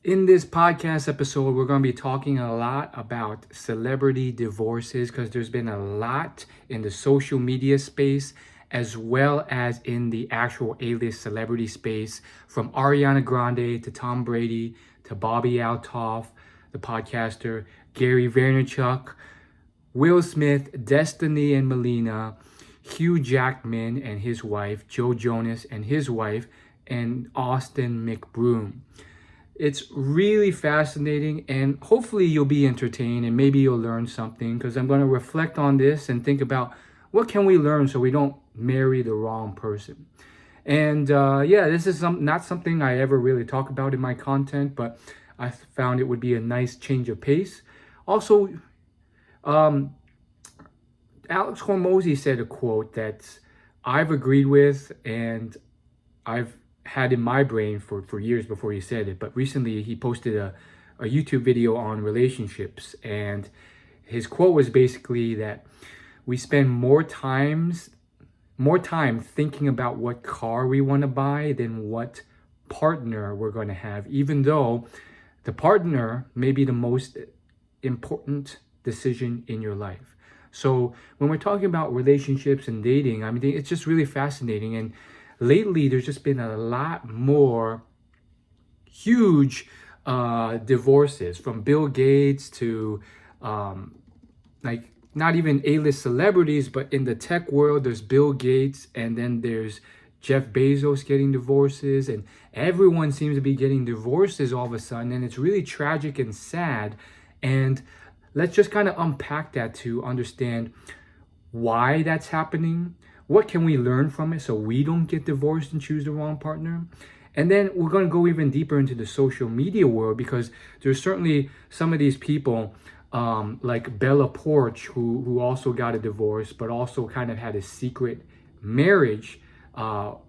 In this podcast episode, we're going to be talking a lot about celebrity divorces because there's been a lot in the social media space as well as in the actual A-list celebrity space, from Ariana Grande to Tom Brady to Bobby Altoff, the podcaster, Gary Vaynerchuk, Will Smith, Destiny and Melina, Hugh Jackman and his wife, Joe Jonas and his wife, and Austin McBroom. It's really fascinating, and hopefully you'll be entertained and maybe you'll learn something, because I'm going to reflect on this and think about what can we learn so we don't marry the wrong person. And yeah, this is not something I ever really talk about in my content, but I found it would be a nice change of pace. Also, um, Alex Hormozy said a quote that I've agreed with and I've had in my brain for years before he said it. But recently he posted a YouTube video on relationships. And his quote was basically that we spend more time thinking about what car we want to buy than what partner we're going to have, even though the partner may be the most important decision in your life. So when we're talking about relationships and dating, I mean, it's just really fascinating. And lately, there's just been a lot more huge divorces, from Bill Gates to like not even A-list celebrities, but in the tech world, there's Bill Gates, and then there's Jeff Bezos getting divorces, and everyone seems to be getting divorces all of a sudden, and it's really tragic and sad. And let's just kind of unpack that to understand why that's happening. What can we learn from it so we don't get divorced and choose the wrong partner? And then we're going to go even deeper into the social media world, because there's certainly some of these people, like Bella Poarch, who also got a divorce, but also kind of had a secret marriage on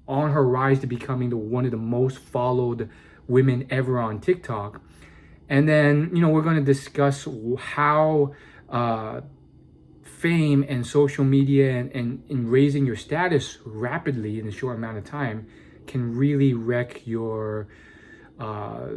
her rise to becoming one of the most followed women ever on TikTok. And then, we're going to discuss how fame and social media and in raising your status rapidly in a short amount of time can really wreck uh,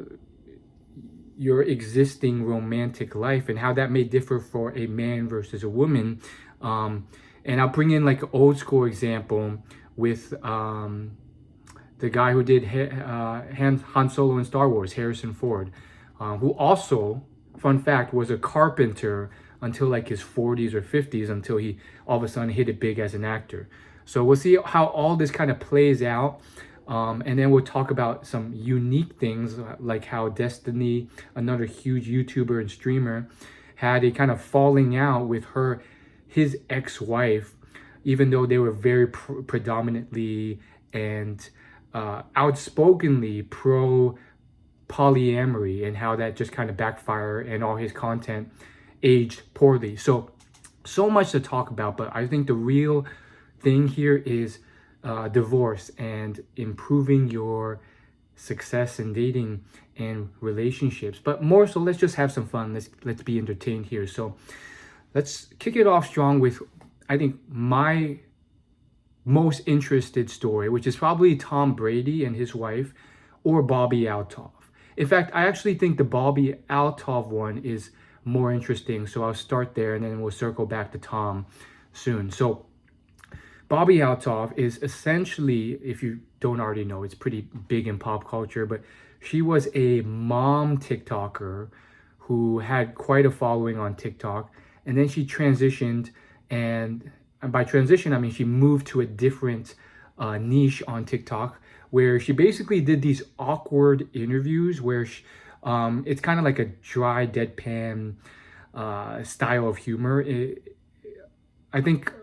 your existing romantic life, and how that may differ for a man versus a woman. And I'll bring in like an old school example with the guy who did Han Solo in Star Wars, Harrison Ford, who also, fun fact, was a carpenter until like his 40s or 50s, until he all of a sudden hit it big as an actor. So we'll see how all this kind of plays out. And then we'll talk about some unique things, like how Destiny, another huge YouTuber and streamer, had a kind of falling out with his ex-wife, even though they were very predominantly and outspokenly pro polyamory, and how that just kind of backfired and all his content aged poorly. So much to talk about, but I think the real thing here is divorce and improving your success in dating and relationships. But more so, let's just have some fun. Let's be entertained here. So let's kick it off strong with, I think, my most interested story, which is probably Tom Brady and his wife, or Bobby Altoff. In fact, I actually think the Bobby Altoff one is more interesting. So I'll start there and then we'll circle back to Tom soon. So Bobby Altoff is essentially, if you don't already know, it's pretty big in pop culture, but she was a mom TikToker who had quite a following on TikTok. And then she transitioned, and by transition, I mean she moved to a different niche on TikTok, where she basically did these awkward interviews where it's kind of like a dry, deadpan style of humor. I think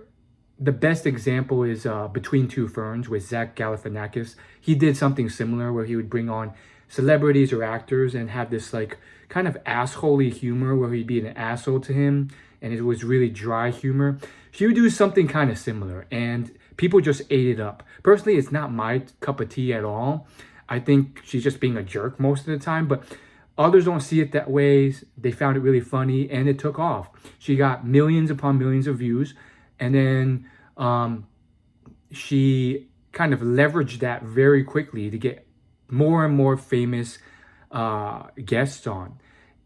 the best example is Between Two Ferns with Zach Galifianakis. He did something similar where he would bring on celebrities or actors and have this like kind of assholey humor where he'd be an asshole to him, and it was really dry humor. She would do something kind of similar, and people just ate it up. Personally, it's not my cup of tea at all. I think she's just being a jerk most of the time, but others don't see it that way. They found it really funny, and it took off. She got millions upon millions of views, and then she kind of leveraged that very quickly to get more and more famous guests on.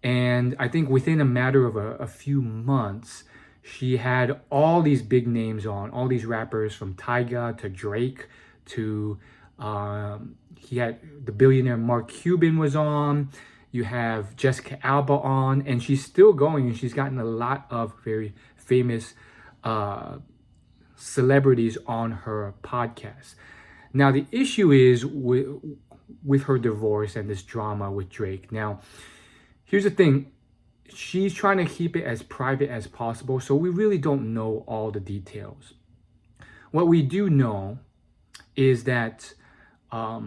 And I think within a matter of a few months, she had all these big names on, all these rappers from Tyga to Drake to he had the billionaire Mark Cuban was on. You have Jessica Alba on, and she's still going, and she's gotten a lot of very famous celebrities on her podcast. Now, the issue is with her divorce and this drama with Drake. Now, here's the thing. She's trying to keep it as private as possible, so we really don't know all the details. What we do know is that I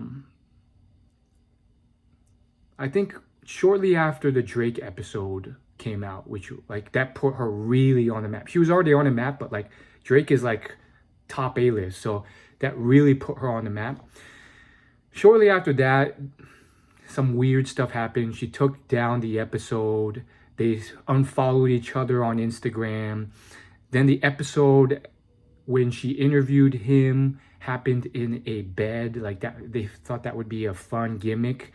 think shortly after the Drake episode came out, which like that put her really on the map. She was already on the map, but like Drake is like top A-list, so that really put her on the map. Shortly after that, some weird stuff happened. She took down the episode. They unfollowed each other on Instagram. Then the episode when she interviewed him happened in a bed. Like that, they thought that would be a fun gimmick.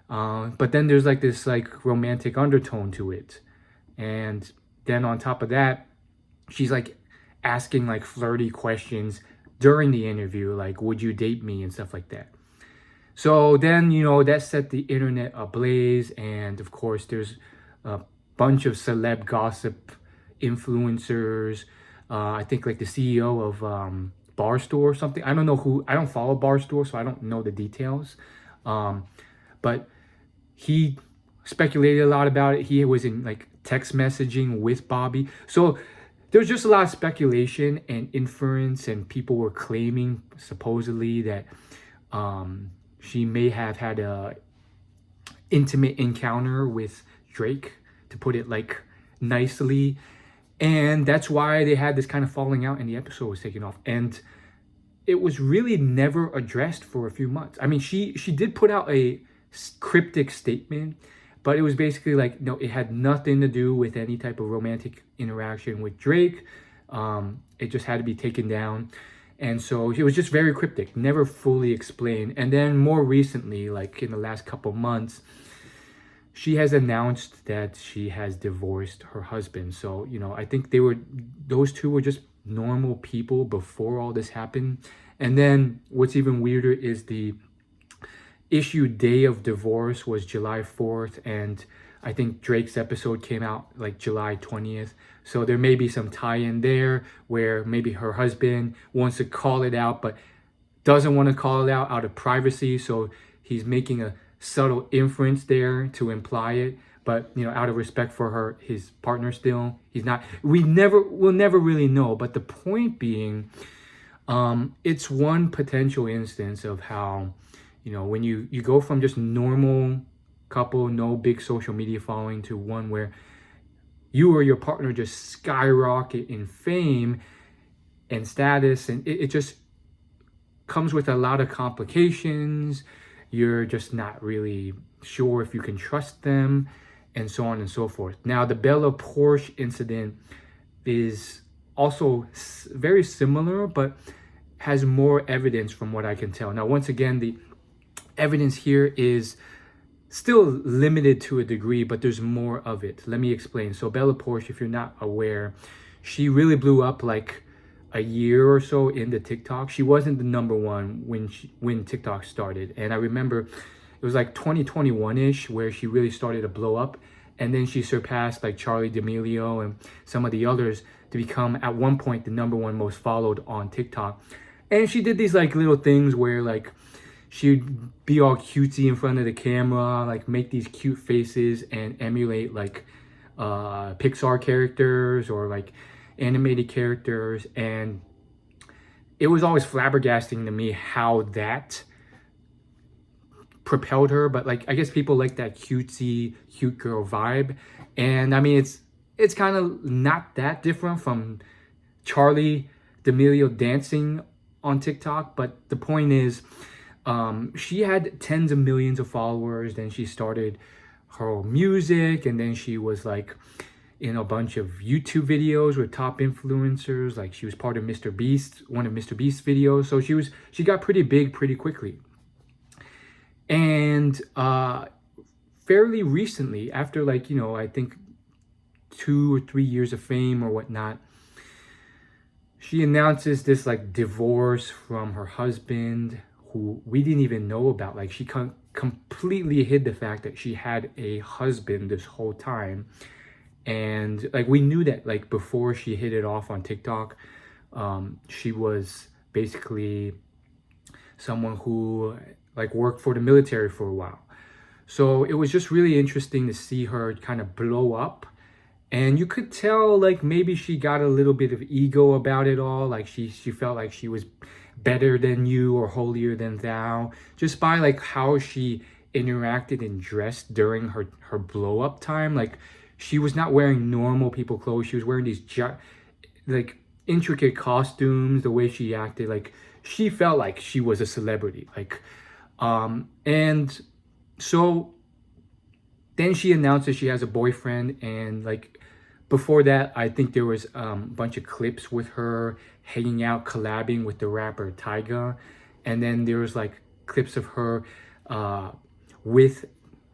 But then there's like this like romantic undertone to it. And then on top of that, she's like asking like flirty questions during the interview, like, would you date me and stuff like that. So then, that set the internet ablaze. And of course, there's a bunch of celeb gossip influencers. I think like the CEO of Barstool or something. I don't know who. I don't follow Barstool, so I don't know the details. But he speculated a lot about it. He was in like text messaging with Bobby. So there's just a lot of speculation and inference, and people were claiming supposedly that she may have had a intimate encounter with Drake, to put it like nicely. And that's why they had this kind of falling out and the episode was taken off. And it was really never addressed for a few months. I mean, she did put out a cryptic statement, but it was basically like, no, it had nothing to do with any type of romantic interaction with Drake. It just had to be taken down. And so it was just very cryptic, never fully explained. And then more recently, like in the last couple months, she has announced that she has divorced her husband. So, I think those two were just normal people before all this happened. And then what's even weirder is the issue day of divorce was July 4th. And I think Drake's episode came out like July 20th. So there may be some tie-in there where maybe her husband wants to call it out, but doesn't want to call it out of privacy. So he's making a subtle inference there to imply it. But, out of respect for his partner still, he's not. We'll never really know. But the point being, it's one potential instance of how, when you go from just normal couple, no big social media following, to one where you or your partner just skyrocket in fame and status, and it just comes with a lot of complications. You're just not really sure if you can trust them, and so on and so forth. Now, the Bella Porsche incident is also very similar, but has more evidence from what I can tell. Now, once again, the evidence here is still limited to a degree, but there's more of it. Let me explain. So Bella Porsche, if you're not aware, she really blew up like a year or so into TikTok. She wasn't the number one when TikTok started. And I remember it was like 2021-ish where she really started to blow up. And then she surpassed like Charlie D'Amelio and some of the others to become at one point the number one most followed on TikTok. And she did these like little things where like she'd be all cutesy in front of the camera, like make these cute faces and emulate like Pixar characters or like animated characters. And it was always flabbergasting to me how that propelled her. But like, I guess people like that cutesy, cute girl vibe. And I mean, it's kind of not that different from Charlie D'Amelio dancing on TikTok. But the point is, she had tens of millions of followers. Then she started her music, and then she was like in a bunch of YouTube videos with top influencers. Like she was part of Mr. Beast, one of Mr. Beast's videos. So she got pretty big pretty quickly. And fairly recently, after like, I think 2 or 3 years of fame or whatnot, she announces this like divorce from her husband, who we didn't even know about. Like she completely hid the fact that she had a husband this whole time. And like we knew that like before she hit it off on TikTok. She was basically someone who like worked for the military for a while. So it was just really interesting to see her kind of blow up. And you could tell like maybe she got a little bit of ego about it all. Like she felt like she was better than you or holier than thou, just by like how she interacted and dressed during her blow up time. Like she was not wearing normal people clothes. She was wearing these like intricate costumes. The way she acted, like she felt like she was a celebrity. Like and so then she announces she has a boyfriend. And like before that, I think there was a bunch of clips with her hanging out, collabing with the rapper Tyga. And then there was like clips of her with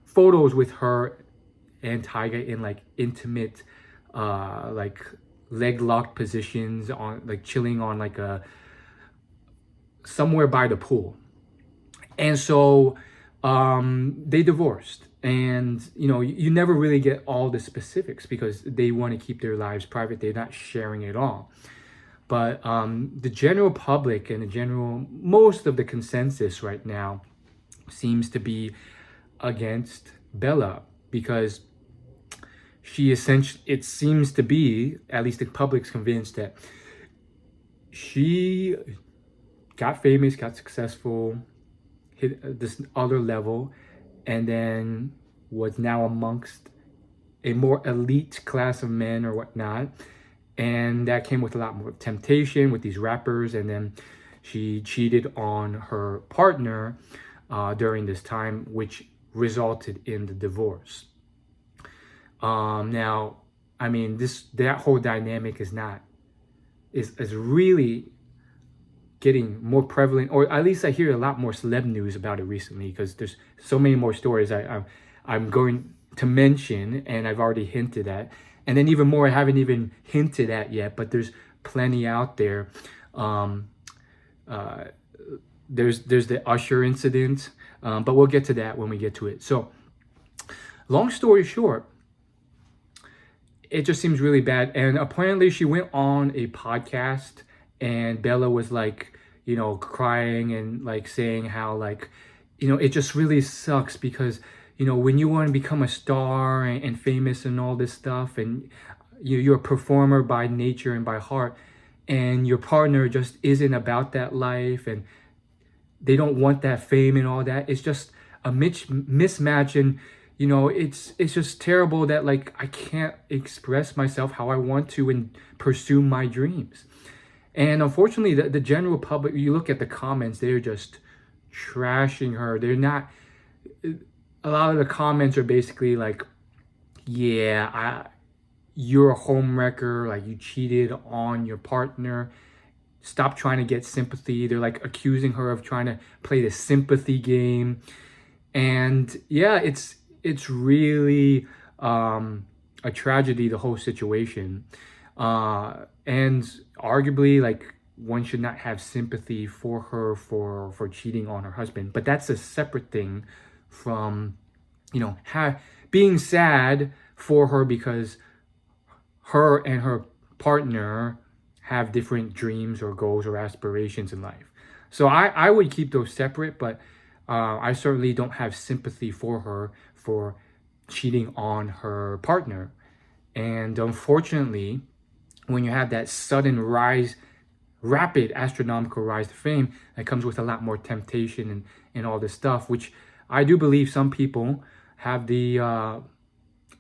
photos with her and Tyga in like intimate like leg locked positions, on like chilling on like a somewhere by the pool. And so they divorced. And you never really get all the specifics because they want to keep their lives private. They're not sharing it all. But the general public and most of the consensus right now seems to be against Bella, because it seems to be, at least the public's convinced, that she got famous, got successful, hit this other level, and then was now amongst a more elite class of men or whatnot. And that came with a lot more temptation with these rappers. And then she cheated on her partner during this time, which resulted in the divorce. Now, I mean, that whole dynamic is really getting more prevalent, or at least I hear a lot more celeb news about it recently, because there's so many more stories I'm going to mention, and I've already hinted at, and then even more I haven't even hinted at yet, but there's plenty out there. There's the Usher incident, but we'll get to that when we get to it. So long story short, it just seems really bad. And apparently she went on a podcast, and Bella was like, crying and like saying how like, it just really sucks because, when you want to become a star and famous and all this stuff, and you're a performer by nature and by heart, and your partner just isn't about that life, and they don't want that fame and all that. It's just a mismatch. And it's just terrible that like I can't express myself how I want to and pursue my dreams. And unfortunately, the general public, you look at the comments, they're just trashing her. They're not, a lot of the comments are basically like, yeah, you're a homewrecker, like you cheated on your partner. Stop trying to get sympathy. They're like accusing her of trying to play the sympathy game. And yeah, it's really a tragedy, the whole situation. And arguably, like, one should not have sympathy for her for cheating on her husband. But that's a separate thing from, being sad for her because her and her partner have different dreams or goals or aspirations in life. So I would keep those separate, but I certainly don't have sympathy for her for cheating on her partner. And unfortunately, when you have that sudden rapid astronomical rise to fame, that comes with a lot more temptation and all this stuff, which I do believe some people have the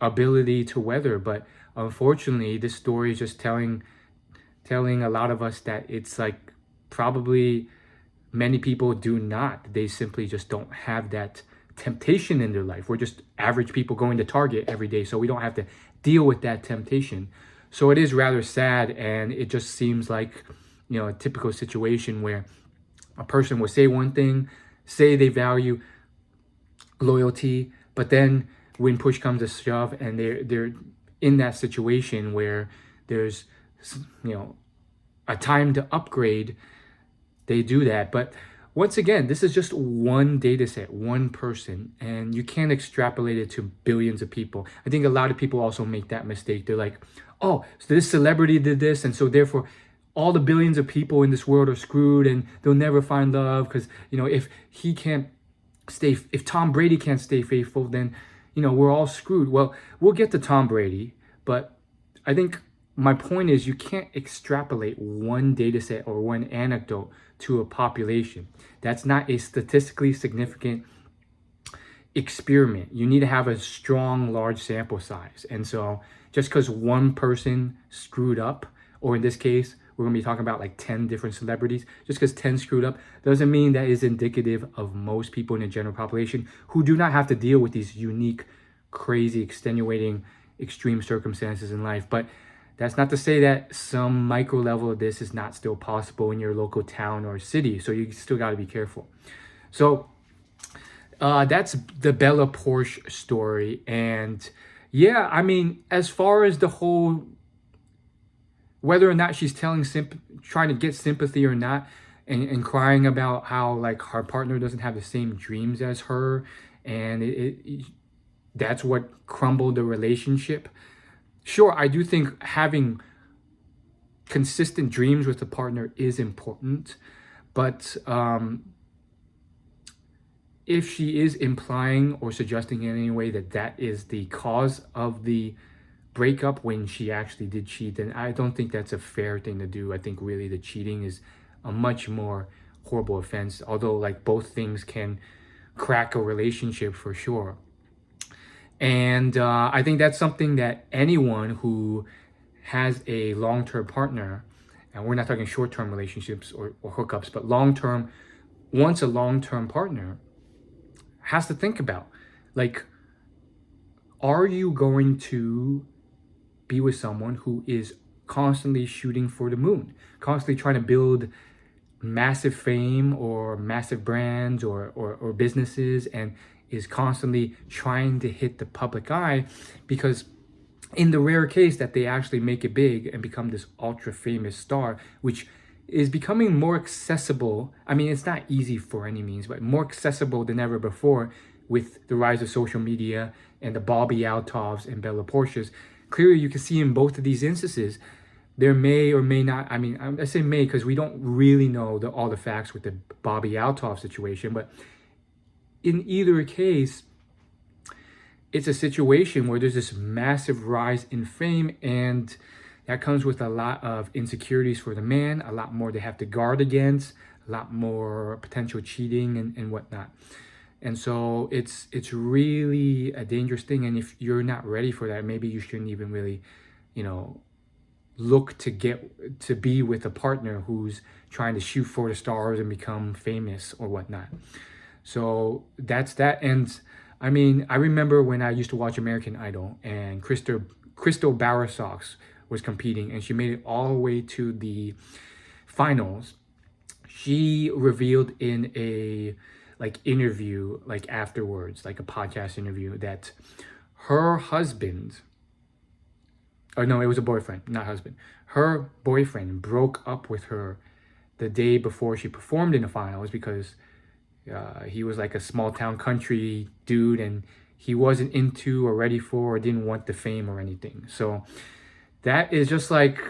ability to weather. But unfortunately, this story is just telling a lot of us that it's like probably many people do not. They simply just don't have that temptation in their life. We're just average people going to Target every day, so we don't have to deal with that temptation. So it is rather sad, and it just seems like, a typical situation where a person will say one thing, say they value loyalty, but then when push comes to shove and they're in that situation where there's, you know, a time to upgrade, they do that. But once again, this is just one data set, one person, and you can't extrapolate it to billions of people. I think a lot of people also make that mistake. They're like, oh, so this celebrity did this, and so therefore all the billions of people in this world are screwed and they'll never find love because, you know, if Tom Brady can't stay faithful, then, you know, we're all screwed. Well, we'll get to Tom Brady, but I think my point is you can't extrapolate one data set or one anecdote to a population. That's not a statistically significant experiment. You need to have a strong, large sample size. And so just because one person screwed up, or in this case, we're going to be talking about like 10 different celebrities, just because 10 screwed up doesn't mean that is indicative of most people in the general population who do not have to deal with these unique, crazy, extenuating, extreme circumstances in life. But that's not to say that some micro level of this is not still possible in your local town or city. So you still got to be careful. So that's the Bella Porsche story. And yeah, I mean, as far as the whole, whether or not she's trying to get sympathy or not, and crying about how like her partner doesn't have the same dreams as her, and that's what crumbled the relationship. Sure, I do think having consistent dreams with a partner is important, but if she is implying or suggesting in any way that that is the cause of the breakup when she actually did cheat, then I don't think that's a fair thing to do. I think really the cheating is a much more horrible offense, although like both things can crack a relationship for sure. And I think that's something that anyone who has a long-term partner, and we're not talking short-term relationships or hookups, but long-term, once a long-term partner, has to think about. Like, are you going to be with someone who is constantly shooting for the moon, constantly trying to build massive fame or massive brands or businesses, and is constantly trying to hit the public eye? Because in the rare case that they actually make it big and become this ultra famous star, which is becoming more accessible. I mean, it's not easy for any means, but more accessible than ever before with the rise of social media and the Bobby Altovs and Bella Porsches. Clearly, you can see in both of these instances, there may or may not, I mean, I say may because we don't really know all the facts with the Bobby Altov situation, but in either case, it's a situation where there's this massive rise in fame, and that comes with a lot of insecurities for the man, a lot more they have to guard against, a lot more potential cheating and whatnot. And so it's really a dangerous thing. And if you're not ready for that, maybe you shouldn't even really, you know, look to be with a partner who's trying to shoot for the stars and become famous or whatnot. So that's that. And I mean, I remember when I used to watch American Idol and Crystal Bowersox was competing and she made it all the way to the finals. She revealed in a interview, afterwards, like a podcast interview, that her husband, or no, it was a boyfriend, not husband. Her boyfriend broke up with her the day before she performed in the finals because he was like a small town country dude and he wasn't into or ready for or didn't want the fame or anything. So that is just like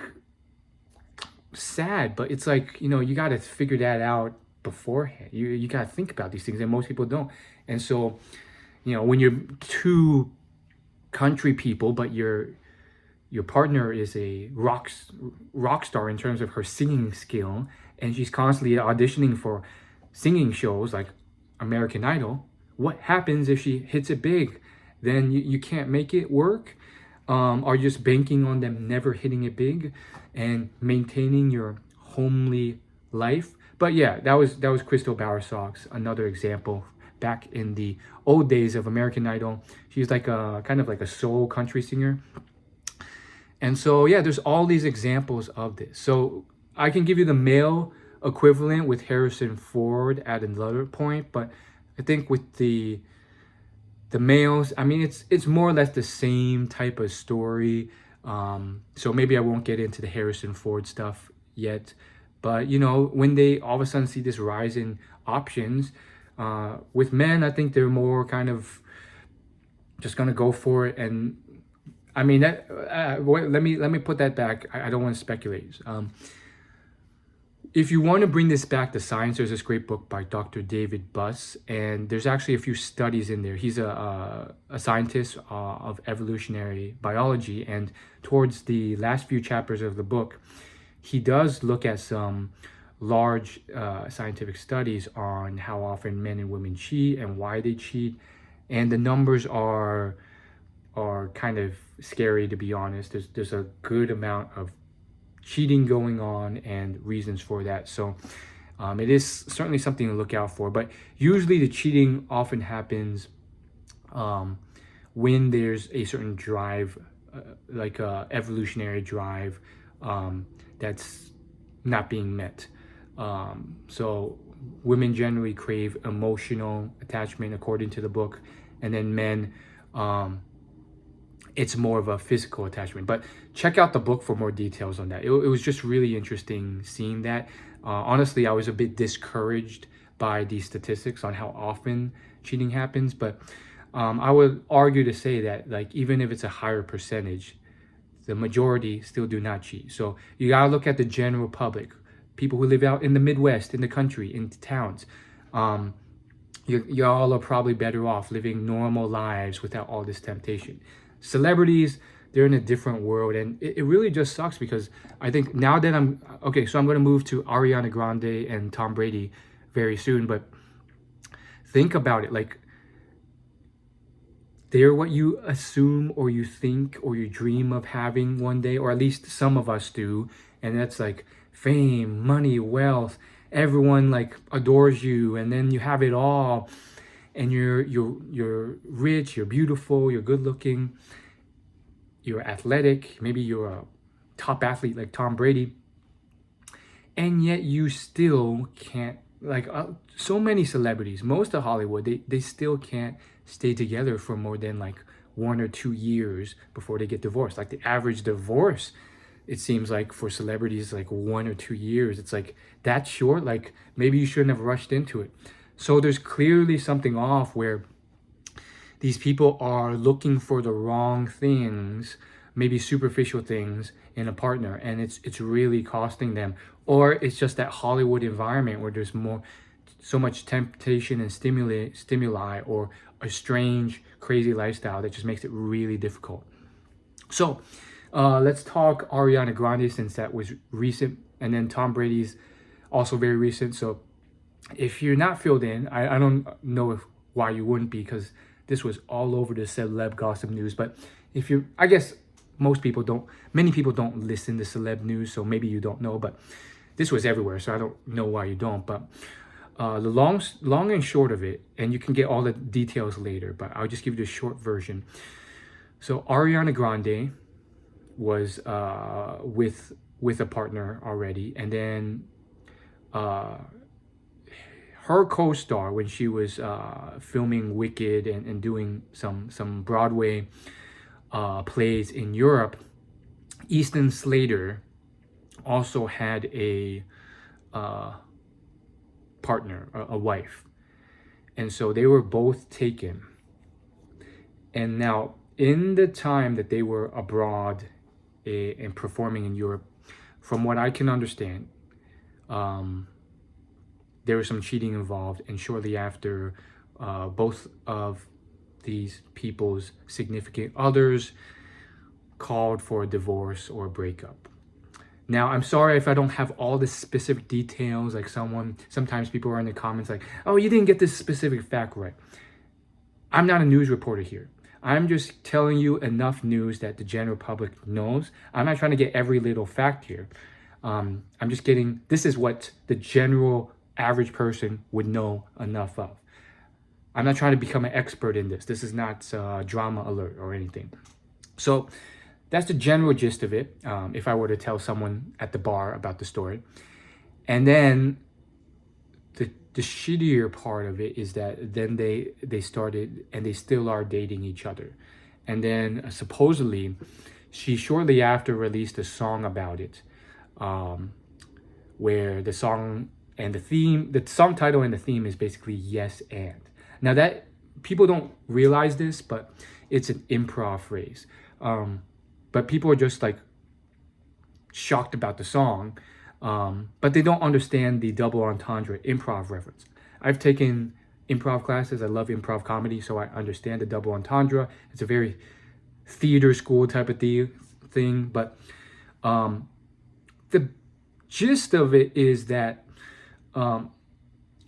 sad, but it's like, you know, you got to figure that out beforehand. You got to think about these things, and most people don't. And so, you know, when you're two country people, but your partner is a rock star in terms of her singing skill, and she's constantly auditioning for singing shows like American Idol, what happens if she hits it big? Then you can't make it work. Are you just banking on them never hitting it big and maintaining your homely life? But yeah, that was Crystal Bowersox, another example back in the old days of American Idol. She's like a kind of like a soul country singer. And so yeah, there's all these examples of this. So I can give you the male equivalent with Harrison Ford at another point, but I think with the The males, I mean, it's more or less the same type of story. So maybe I won't get into the Harrison Ford stuff yet, but you know, when they all of a sudden see this rise in options, with men, I think they're more kind of just gonna go for it. And I mean that. Let me put that back. I don't want to speculate. If you want to bring this back to science, there's this great book by Dr. David Buss, and there's actually a few studies in there. He's a scientist of evolutionary biology, and towards the last few chapters of the book, he does look at some large scientific studies on how often men and women cheat and why they cheat, and the numbers are kind of scary, to be honest. There's a good amount of cheating going on and reasons for that. So it is certainly something to look out for. But usually the cheating often happens when there's a certain drive, like a evolutionary drive, that's not being met. So women generally crave emotional attachment, according to the book, and then men, it's more of a physical attachment. But check out the book for more details on that. It was just really interesting seeing that. Honestly, I was a bit discouraged by these statistics on how often cheating happens, but I would argue to say that, like, even if it's a higher percentage, the majority still do not cheat. So you gotta look at the general public, people who live out in the Midwest, in the country, in towns. Y'all are probably better off living normal lives without all this temptation. Celebrities, they're in a different world, and it really just sucks, because I think now that I'm okay, so I'm going to move to Ariana Grande and Tom Brady very soon, but think about it, like, they're what you assume or you think or you dream of having one day, or at least some of us do, and that's like fame, money, wealth. Everyone like adores you, and then you have it all, and you're rich, you're beautiful, you're good looking, you're athletic, maybe you're a top athlete like Tom Brady, and yet you still can't, like, so many celebrities, most of Hollywood, they still can't stay together for more than like 1 or 2 years before they get divorced. Like the average divorce, it seems like, for celebrities, like 1 or 2 years. It's like that short. Like, maybe you shouldn't have rushed into it. So there's clearly something off, where these people are looking for the wrong things, maybe superficial things, in a partner, and it's really costing them. Or it's just that Hollywood environment where there's so much temptation and stimuli, or a strange, crazy lifestyle that just makes it really difficult. So let's talk Ariana Grande, since that was recent, and then Tom Brady's also very recent. So if you're not filled in, I don't know why you wouldn't be, because this was all over the celeb gossip news. But if you, I guess many people don't listen to celeb news, so maybe you don't know, but this was everywhere, so I don't know why you don't. But the long and short of it, and you can get all the details later, but I'll just give you the short version. So Ariana Grande was with a partner already, and then her co-star, when she was filming Wicked and doing some Broadway plays in Europe, Easton Slater also had a partner, a wife, and so they were both taken. And now, in the time that they were abroad and performing in Europe, from what I can understand, there was some cheating involved, and shortly after, both of these people's significant others called for a divorce or a breakup. Now, I'm sorry if I don't have all the specific details. Like, sometimes people are in the comments like, oh, you didn't get this specific fact right. I'm not a news reporter here. I'm just telling you enough news that the general public knows. I'm not trying to get every little fact here. I'm just getting, this is what the general average person would know enough of. I'm not trying to become an expert in this. This is not drama alert or anything. So that's the general gist of it, if I were to tell someone at the bar about the story. And then the shittier part of it is that then they started, and they still are dating each other. And then supposedly she shortly after released a song about it, um, where the song and the song title and the theme is basically yes and. Now that people don't realize this, but it's an improv phrase. But people are just like shocked about the song, but they don't understand the double entendre improv reference. I've taken improv classes. I love improv comedy, so I understand the double entendre. It's a very theater school type of thing, but the gist of it is that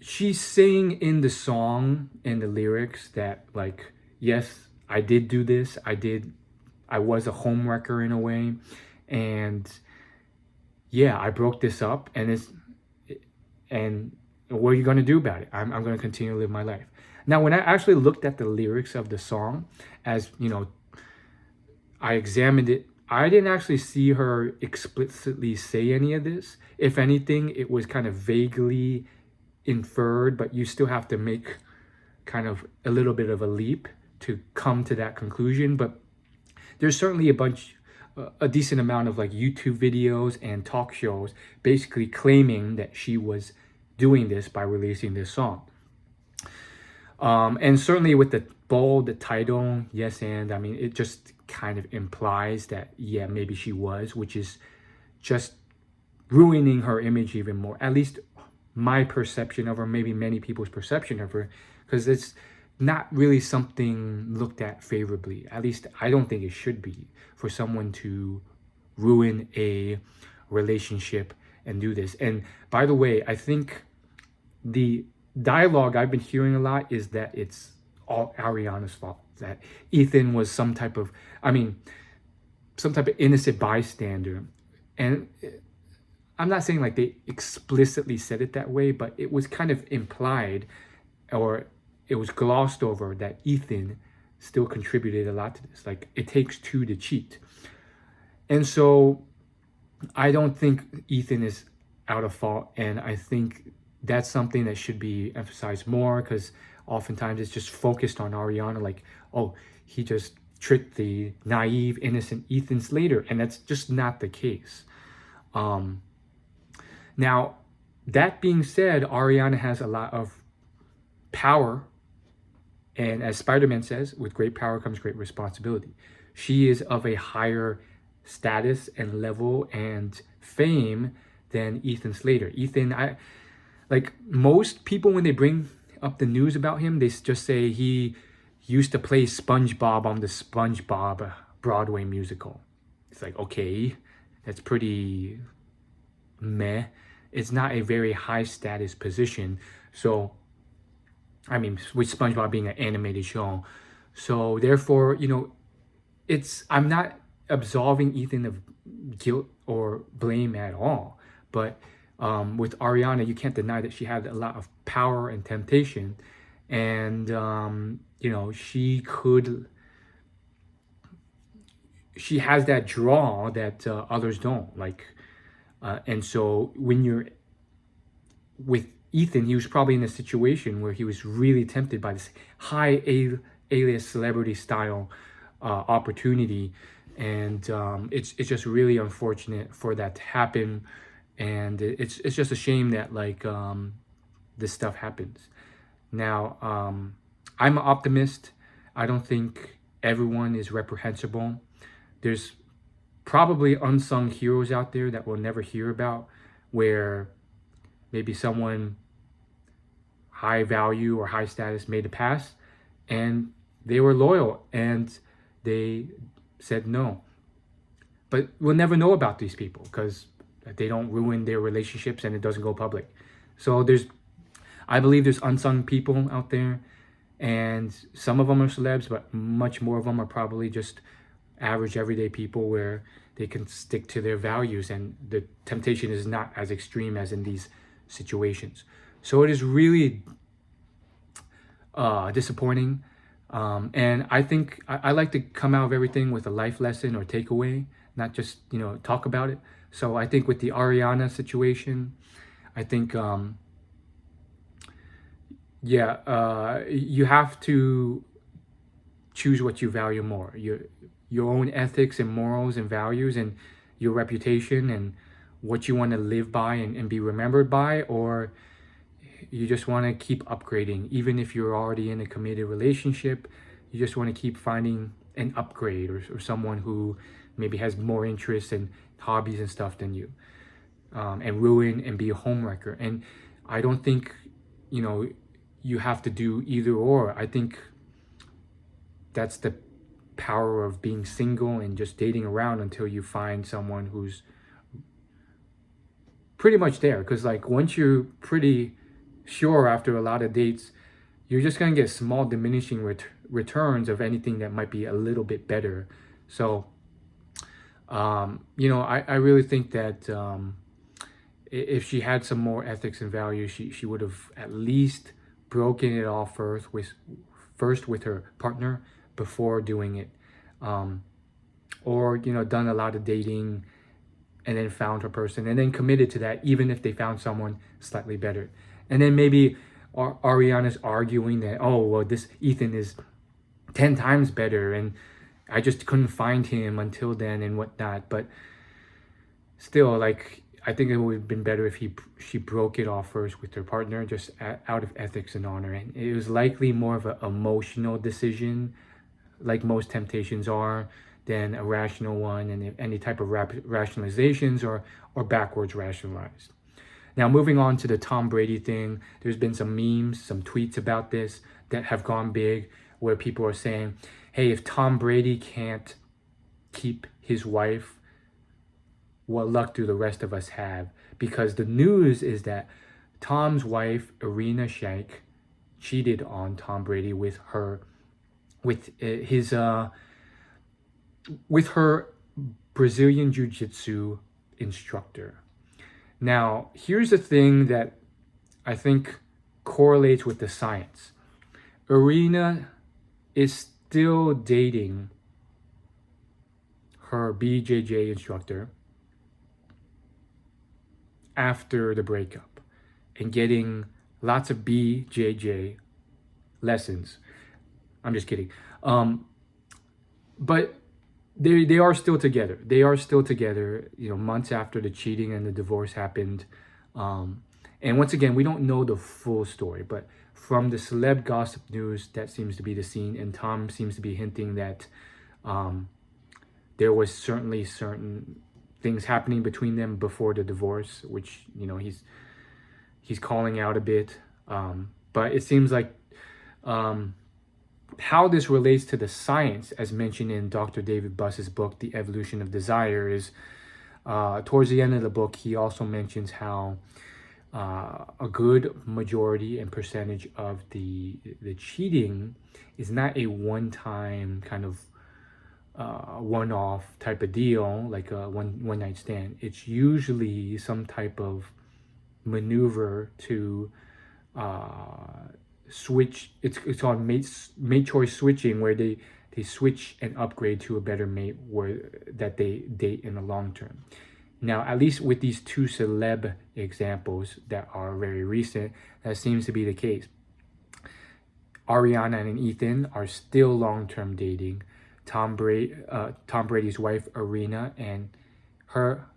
she's saying in the song and the lyrics that, like, yes, I did do this. I was a homewrecker in a way, and yeah, I broke this up, and what are you gonna do about it? I'm gonna continue to live my life. Now, when I actually looked at the lyrics of the song, as you know, I examined it, I didn't actually see her explicitly say any of this. If anything, it was kind of vaguely inferred, but you still have to make kind of a little bit of a leap to come to that conclusion. But there's certainly a decent amount of like YouTube videos and talk shows basically claiming that she was doing this by releasing this song. And certainly with the title, yes and, I mean, it just kind of implies that, yeah, maybe she was, which is just ruining her image even more. At least my perception of her, maybe many people's perception of her, because it's not really something looked at favorably. At least I don't think it should be, for someone to ruin a relationship and do this. And by the way, I think the dialogue I've been hearing a lot is that it's all Ariana's fault, that Ethan was some type of innocent bystander. And I'm not saying like they explicitly said it that way, but it was kind of implied, or it was glossed over, that Ethan still contributed a lot to this. Like, it takes two to cheat. And so I don't think Ethan is out of fault, and I think that's something that should be emphasized more, because oftentimes it's just focused on Ariana, like, oh, he just tricked the naive, innocent Ethan Slater, and that's just not the case. Now, that being said, Ariana has a lot of power, and as Spider-Man says, with great power comes great responsibility. She is of a higher status and level and fame than Ethan Slater. Ethan, like most people, when they bring up the news about him, they just say he used to play SpongeBob on the SpongeBob Broadway musical. It's like, okay, that's pretty meh. It's not a very high status position. So, I mean, with SpongeBob being an animated show. So therefore, you know, I'm not absolving Ethan of guilt or blame at all. But with Ariana, you can't deny that she had a lot of power and temptation. And, you know, she has that draw that others don't. Like, and so when you're with Ethan, he was probably in a situation where he was really tempted by this high alias celebrity style opportunity. And it's just really unfortunate for that to happen. And it's just a shame that like this stuff happens. Now, I'm an optimist. I don't think everyone is reprehensible. There's probably unsung heroes out there that we'll never hear about, where maybe someone high value or high status made a pass and they were loyal and they said no. But we'll never know about these people because they don't ruin their relationships and it doesn't go public. So I believe there's unsung people out there, and some of them are celebs, but much more of them are probably just average everyday people where they can stick to their values and the temptation is not as extreme as in these situations. So it is really disappointing. And I think I like to come out of everything with a life lesson or takeaway, not just, talk about it. So I think with the Ariana situation, I think Yeah, you have to choose what you value more, your own ethics and morals and values and your reputation and what you want to live by and be remembered by, or you just want to keep upgrading even if you're already in a committed relationship. You just want to keep finding an upgrade, or someone who maybe has more interests and hobbies and stuff than you, and ruin and be a homewrecker. And I don't think, you know, you have to do either or. I think that's the power of being single and just dating around until you find someone who's pretty much there. Because like once you're pretty sure after a lot of dates, you're just going to get small diminishing returns of anything that might be a little bit better. So I really think that if she had some more ethics and values, she would have at least broken it off first with her partner before doing it, or done a lot of dating and then found her person and then committed to that, even if they found someone slightly better. And then maybe Ariana's arguing that, oh well, this Ethan is 10 times better and I just couldn't find him until then and whatnot. But still, like, I think it would have been better if she broke it off first with her partner, just out of ethics and honor. And it was likely more of an emotional decision, like most temptations are, than a rational one, and any type of rationalizations or backwards rationalized. Now, moving on to the Tom Brady thing, there's been some memes, some tweets about this that have gone big, where people are saying, hey, if Tom Brady can't keep his wife, what luck do the rest of us have? Because the news is that Tom's wife, Irina Shayk, cheated on Tom Brady with her Brazilian Jiu-Jitsu instructor. Now, here's the thing that I think correlates with the science. Irina is still dating her BJJ instructor after the breakup and getting lots of BJJ lessons. I'm just kidding. But they are still together. They are still together, months after the cheating and the divorce happened. And once again, we don't know the full story, but from the celeb gossip news, that seems to be the scene. And Tom seems to be hinting that there was certainly certain things happening between them before the divorce, which he's calling out a bit. But it seems like how this relates to the science, as mentioned in Dr. David Buss's book, The Evolution of Desire, is towards the end of the book, he also mentions how a good majority and percentage of the cheating is not a one-time kind of one-off type of deal, like a one-night stand. It's usually some type of maneuver to switch. It's called mate choice switching, where they switch and upgrade to a better mate that they date in the long term. Now, at least with these two celeb examples that are very recent, that seems to be the case. Ariana and Ethan are still long-term dating. Tom Brady's wife, Irina, and her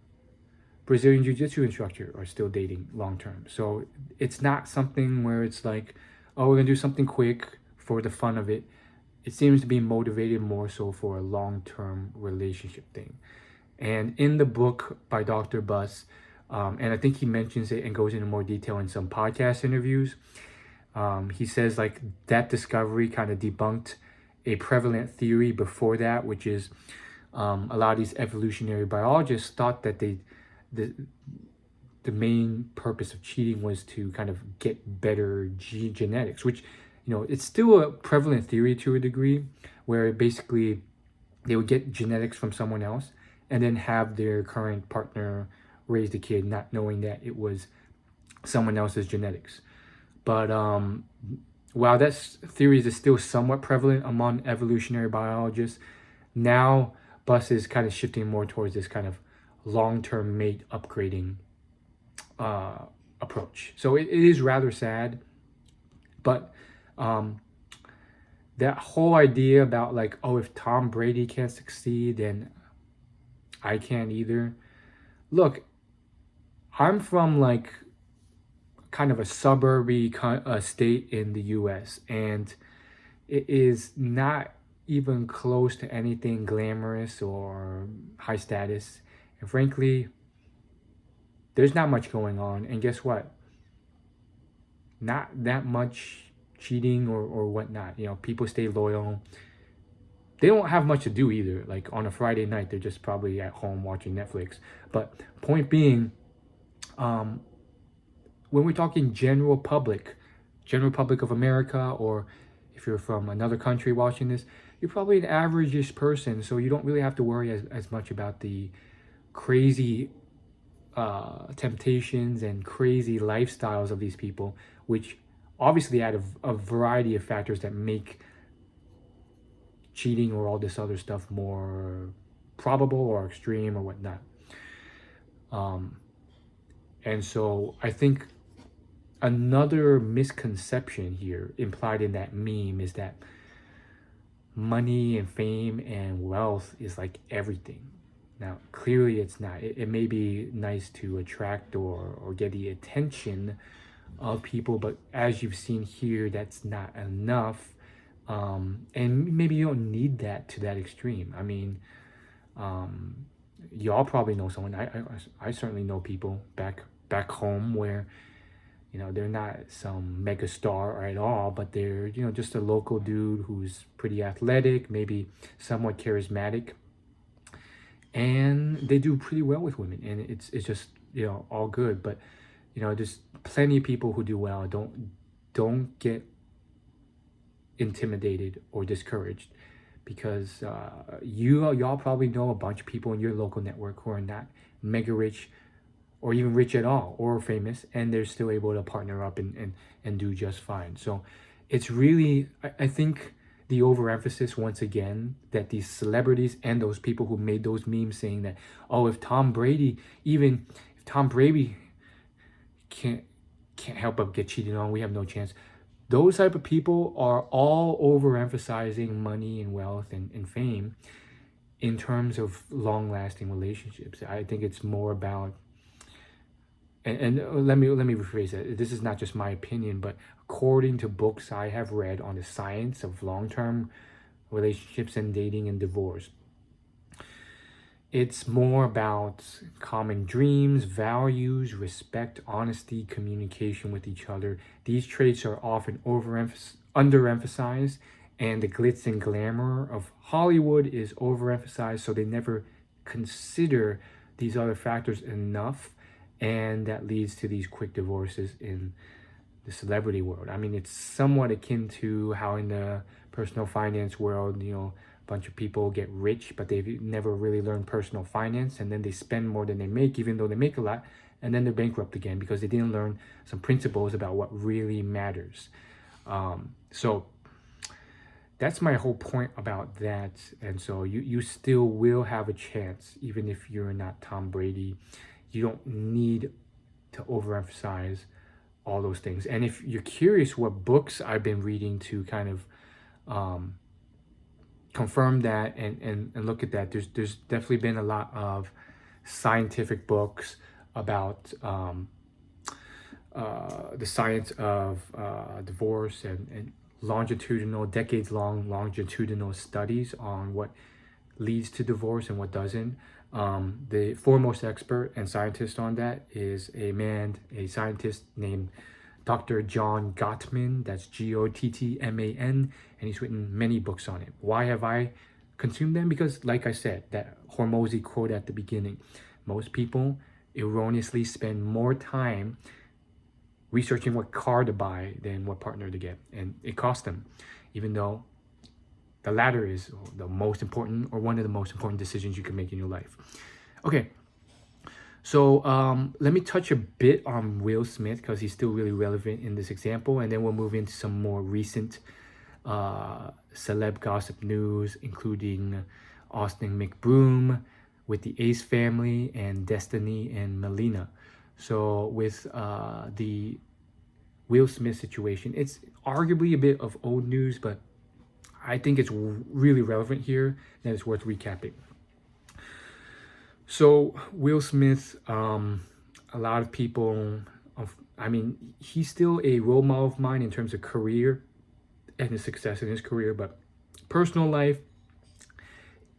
Brazilian Jiu-Jitsu instructor are still dating long-term. So it's not something where it's like, oh, we're going to do something quick for the fun of it. It seems to be motivated more so for a long-term relationship thing. And in the book by Dr. Buss, and I think he mentions it and goes into more detail in some podcast interviews, he says like that discovery kind of debunked a prevalent theory before that, which is a lot of these evolutionary biologists thought that the main purpose of cheating was to kind of get better genetics, which, it's still a prevalent theory to a degree, where basically they would get genetics from someone else and then have their current partner raise the kid, not knowing that it was someone else's genetics. But while that theory is still somewhat prevalent among evolutionary biologists, now Buss is kind of shifting more towards this kind of long-term mate upgrading approach. So it is rather sad But that whole idea about like, oh, if Tom Brady can't succeed, then I can't either. Look, I'm from like kind of a suburby state in the US, and it is not even close to anything glamorous or high status. And frankly, there's not much going on. And guess what? Not that much cheating or whatnot. You know, people stay loyal. They don't have much to do either. Like on a Friday night, they're just probably at home watching Netflix. But point being, um, when we're talking general public of America, or if you're from another country watching this, you're probably an average-ish person, so you don't really have to worry as much about the crazy temptations and crazy lifestyles of these people, which obviously add a variety of factors that make cheating or all this other stuff more probable or extreme or whatnot. And so I think another misconception here implied in that meme is that money and fame and wealth is like everything. Now, clearly it's not. It may be nice to attract or get the attention of people, but as you've seen here, that's not enough. And maybe you don't need that to that extreme. I mean, y'all probably know someone. I certainly know people back home where, you know, they're not some mega star at all, but they're, you know, just a local dude who's pretty athletic, maybe somewhat charismatic, and they do pretty well with women, and it's just, you know, all good. But, you know, there's plenty of people who do well. Don't get intimidated or discouraged, because y'all probably know a bunch of people in your local network who are not mega rich or even rich at all or famous, and they're still able to partner up and do just fine. So it's really, I think the overemphasis once again that these celebrities and those people who made those memes saying that, oh, if Tom Brady can't help but get cheated on, we have no chance. Those type of people are all overemphasizing money and wealth and fame in terms of long-lasting relationships. I think it's more about, and let me rephrase it. This is not just my opinion, but according to books I have read on the science of long-term relationships and dating and divorce, it's more about common dreams, values, respect, honesty, communication with each other. These traits are often underemphasized, and the glitz and glamour of Hollywood is overemphasized, so they never consider these other factors enough, and that leads to these quick divorces in the celebrity world. I mean, it's somewhat akin to how in the personal finance world, you know, a bunch of people get rich, but they've never really learned personal finance, and then they spend more than they make, even though they make a lot, and then they're bankrupt again because they didn't learn some principles about what really matters. So that's my whole point about that. And so you still will have a chance, even if you're not Tom Brady. You don't need to overemphasize all those things. And if you're curious what books I've been reading to kind of confirm that and look at that, there's definitely been a lot of scientific books about the science of divorce and decades-long longitudinal studies on what leads to divorce and what doesn't. The foremost expert and scientist on that is a scientist named Dr. John Gottman. That's Gottman, and he's written many books on it. Why have I consumed them? Because, like I said, that Hormozy quote at the beginning, most people erroneously spend more time researching what car to buy than what partner to get, and it costs them, even though the latter is the most important, or one of the most important decisions you can make in your life. Okay, so let me touch a bit on Will Smith, because he's still really relevant in this example, and then we'll move into some more recent celeb gossip news, including Austin McBroom with the Ace family and Destiny and Melina. So with Will Smith situation. It's arguably a bit of old news, but I think it's really relevant here and it's worth recapping. So Will Smith, a lot of people, I mean, he's still a role model of mine in terms of career and his success in his career, but personal life,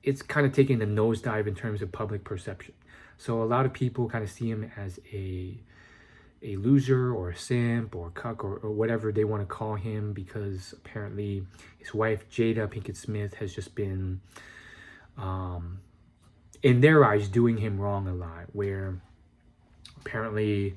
it's kind of taking a nosedive in terms of public perception. So a lot of people kind of see him as a loser or a simp or a cuck or whatever they want to call him, because apparently his wife Jada Pinkett Smith has just been in their eyes doing him wrong a lot, where apparently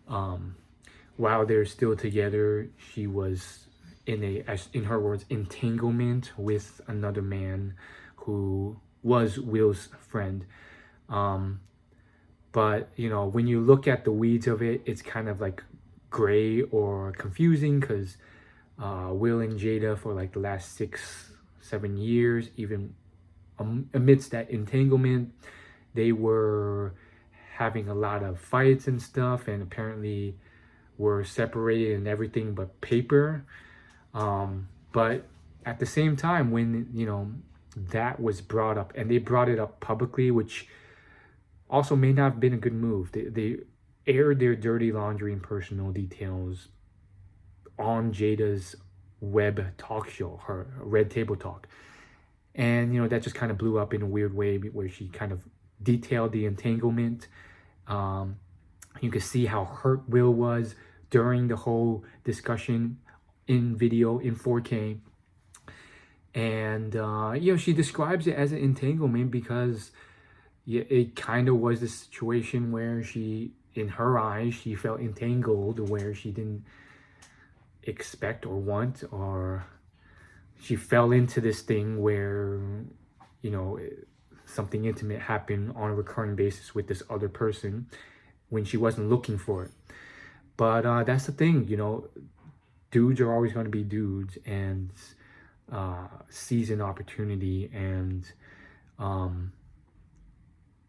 while they're still together, she was in a, as in her words, entanglement with another man who was Will's friend. But you know, when you look at the weeds of it, it's kind of like gray or confusing, because Will and Jada for like the last 6-7 years, even amidst that entanglement, they were having a lot of fights and stuff, and apparently were separated and everything but paper. But at the same time, when you know that was brought up, and they brought it up publicly, which also may not have been a good move. They aired their dirty laundry and personal details on Jada's web talk show, her Red Table Talk. And, you know, that just kind of blew up in a weird way, where she kind of detailed the entanglement. You could see how hurt Will was during the whole discussion in video in 4K. And, you know, she describes it as an entanglement because it kind of was the situation where she, in her eyes, she felt entangled where she didn't expect or want, or she fell into this thing where, you know, something intimate happened on a recurring basis with this other person when she wasn't looking for it. But that's the thing, you know, dudes are always going to be dudes, and seize an opportunity. And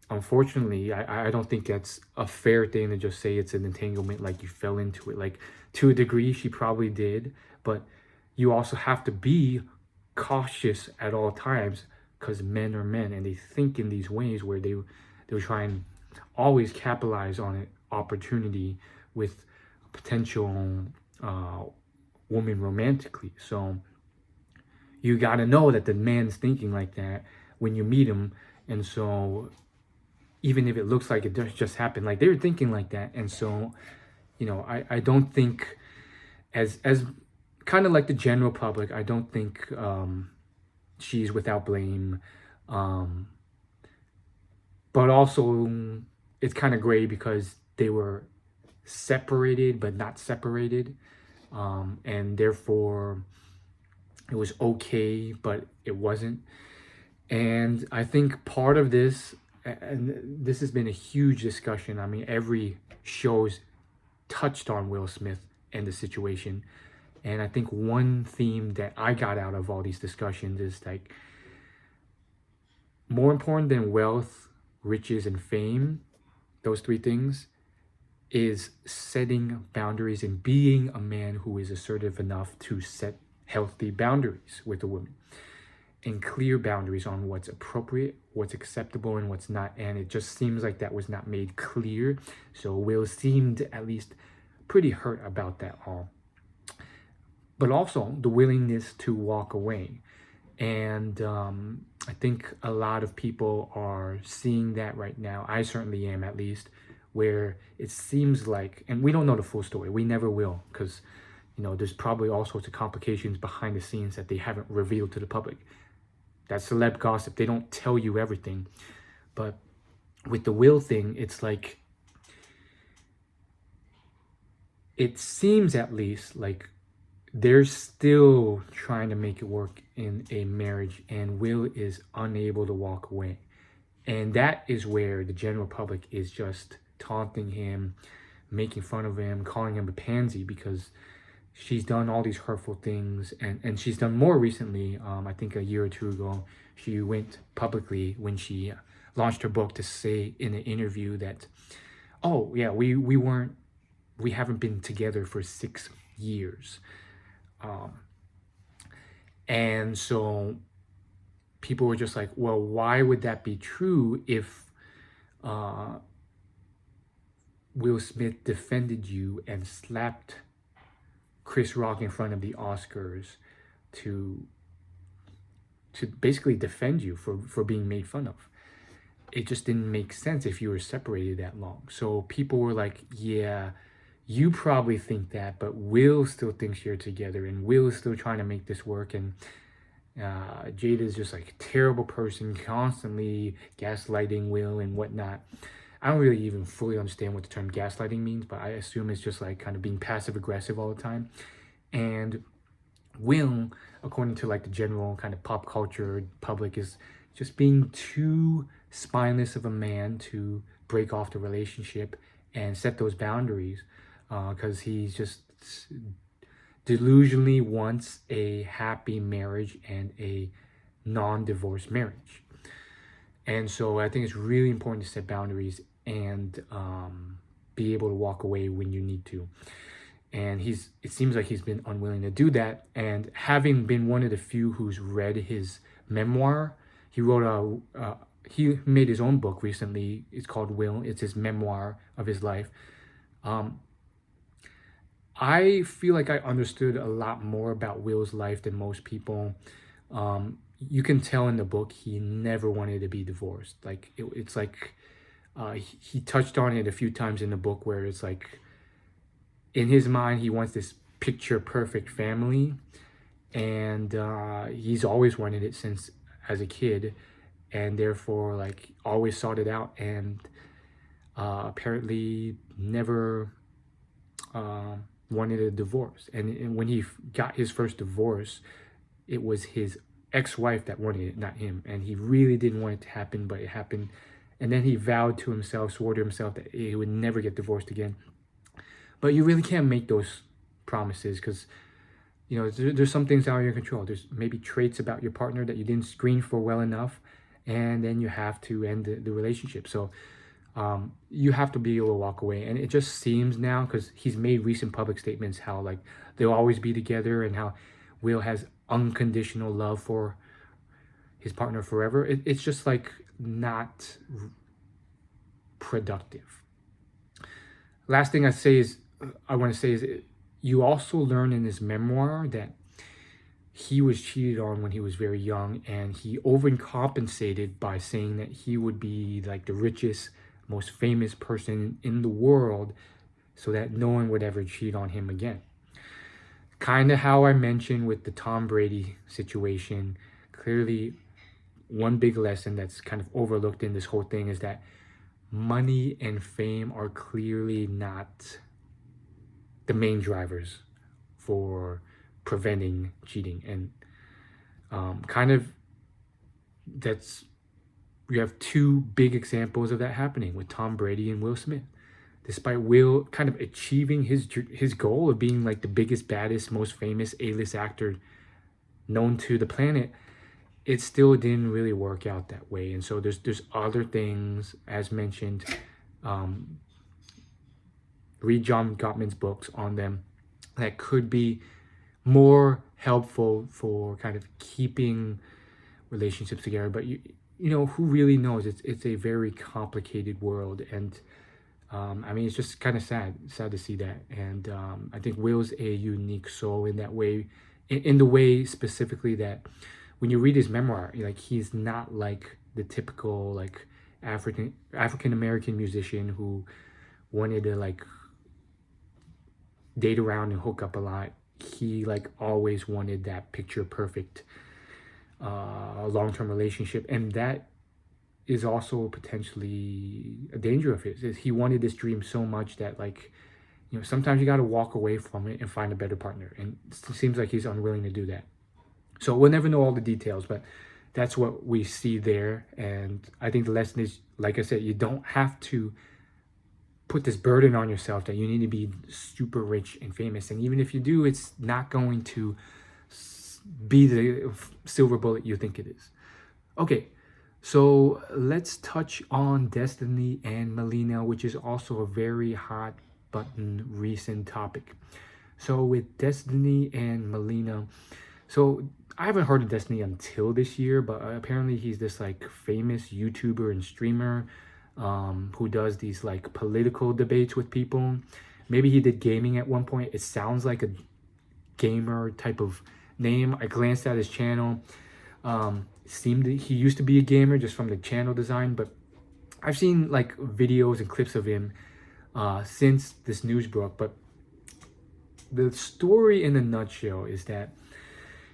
unfortunately, I don't think that's a fair thing to just say it's an entanglement, like you fell into it. Like, to a degree, she probably did, but you also have to be cautious at all times, because men are men, and they think in these ways where they were trying always capitalize on an opportunity with a potential woman romantically. So you got to know that the man's thinking like that when you meet him. And so even if it looks like it just happened, like they were thinking like that. And so, you know, I don't think, as kind of like the general public, I don't think she's without blame. But also it's kind of gray because they were separated but not separated. And therefore it was okay, but it wasn't. And I think part of this, and this has been a huge discussion, I mean, every show's touched on Will Smith and the situation. And I think one theme that I got out of all these discussions is like, more important than wealth, riches, and fame, those three things, is setting boundaries and being a man who is assertive enough to set healthy boundaries with a woman, and clear boundaries on what's appropriate, what's acceptable, and what's not. And it just seems like that was not made clear. So Will seemed at least pretty hurt about that all. But also the willingness to walk away. And I think a lot of people are seeing that right now. I certainly am, at least, where it seems like, and we don't know the full story. We never will, because, you know, there's probably all sorts of complications behind the scenes that they haven't revealed to the public. That's celeb gossip. They don't tell you everything. But with the Will thing, it's like, it seems at least like they're still trying to make it work in a marriage, and Will is unable to walk away. And that is where the general public is just taunting him, making fun of him, calling him a pansy, because she's done all these hurtful things. And she's done more recently. I think a year or two ago, she went publicly when she launched her book to say in an interview that, oh yeah, we haven't been together for 6 years. And so people were just like, well, why would that be true if Will Smith defended you and slapped Chris Rock in front of the Oscars to basically defend you for being made fun of? It just didn't make sense if you were separated that long. So people were like, yeah, you probably think that, but Will still thinks you're together, and Will is still trying to make this work. And Jada is just like a terrible person, constantly gaslighting Will and whatnot. I don't really even fully understand what the term gaslighting means, but I assume it's just like kind of being passive aggressive all the time. And Will, according to like the general kind of pop culture public, is just being too spineless of a man to break off the relationship and set those boundaries, because he's just delusionally wants a happy marriage and a non-divorce marriage. And so I think it's really important to set boundaries and be able to walk away when you need to. And it seems like he's been unwilling to do that. And having been one of the few who's read his memoir, he made his own book recently. It's called Will. It's his memoir of his life. I feel like I understood a lot more about Will's life than most people. You can tell in the book he never wanted to be divorced. Like it's like he touched on it a few times in the book, where it's like in his mind he wants this picture perfect family, and he's always wanted it since as a kid, and therefore like always sought it out, and apparently never wanted a divorce. And when he got his first divorce, it was his ex-wife that wanted it, not him, and he really didn't want it to happen, but it happened. And then he vowed to himself, swore to himself, that he would never get divorced again. But you really can't make those promises, because there's some things out of your control. There's maybe traits about your partner that you didn't screen for well enough, and then you have to end the relationship. So you have to be able to walk away. And it just seems now, because he's made recent public statements how like they'll always be together, and how Will has unconditional love for his partner forever. It's just like not productive. Last thing I want to say is you also learn in his memoir that he was cheated on when he was very young, and he overcompensated by saying that he would be like the richest, most famous person in the world, so that no one would ever cheat on him again. Kind of how I mentioned with the Tom Brady situation. Clearly, one big lesson that's kind of overlooked in this whole thing is that money and fame are clearly not the main drivers for preventing cheating. And we have two big examples of that happening with Tom Brady and Will Smith. Despite Will kind of achieving his goal of being like the biggest, baddest, most famous A-list actor known to the planet, it still didn't really work out that way. And so there's other things, as mentioned. Read John Gottman's books on them that could be more helpful for kind of keeping relationships together. But you know, who really knows? It's a very complicated world, and I mean, it's just kind of sad to see that. And I think Will's a unique soul in that way, in the way specifically that when you read his memoir, like he's not like the typical like African American musician who wanted to like date around and hook up a lot. He like always wanted that picture perfect long-term relationship, and that is also potentially a danger of his. Is he wanted this dream so much that like, sometimes you got to walk away from it and find a better partner, and it seems like he's unwilling to do that. So we'll never know all the details, but that's what we see there. And I think the lesson is, like I said, you don't have to put this burden on yourself that you need to be super rich and famous. And even if you do, it's not going to be the silver bullet you think it is. Okay, so let's touch on Destiny and Melina, which is also a very hot button recent topic. So with Destiny and Melina, so I haven't heard of Destiny until this year, but apparently he's this like famous YouTuber and streamer who does these like political debates with people. Maybe he did gaming at one point. It sounds like a gamer type of name. I glanced at his channel. Seemed he used to be a gamer just from the channel design, but I've seen like videos and clips of him since this news broke. But the story in a nutshell is that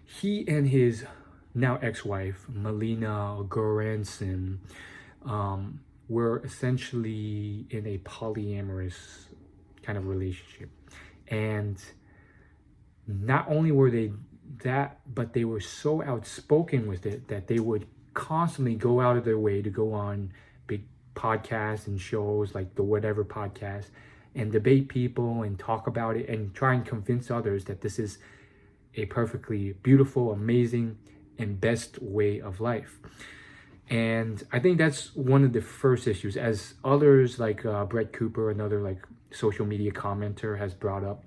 he and his now ex-wife Melina Goranson were essentially in a polyamorous kind of relationship, and not only were they that, but they were so outspoken with it that they would constantly go out of their way to go on big podcasts and shows like the Whatever podcast and debate people and talk about it and try and convince others that this is a perfectly beautiful, amazing, and best way of life. And I think that's one of the first issues, as others like Brett Cooper, another like social media commenter, has brought up.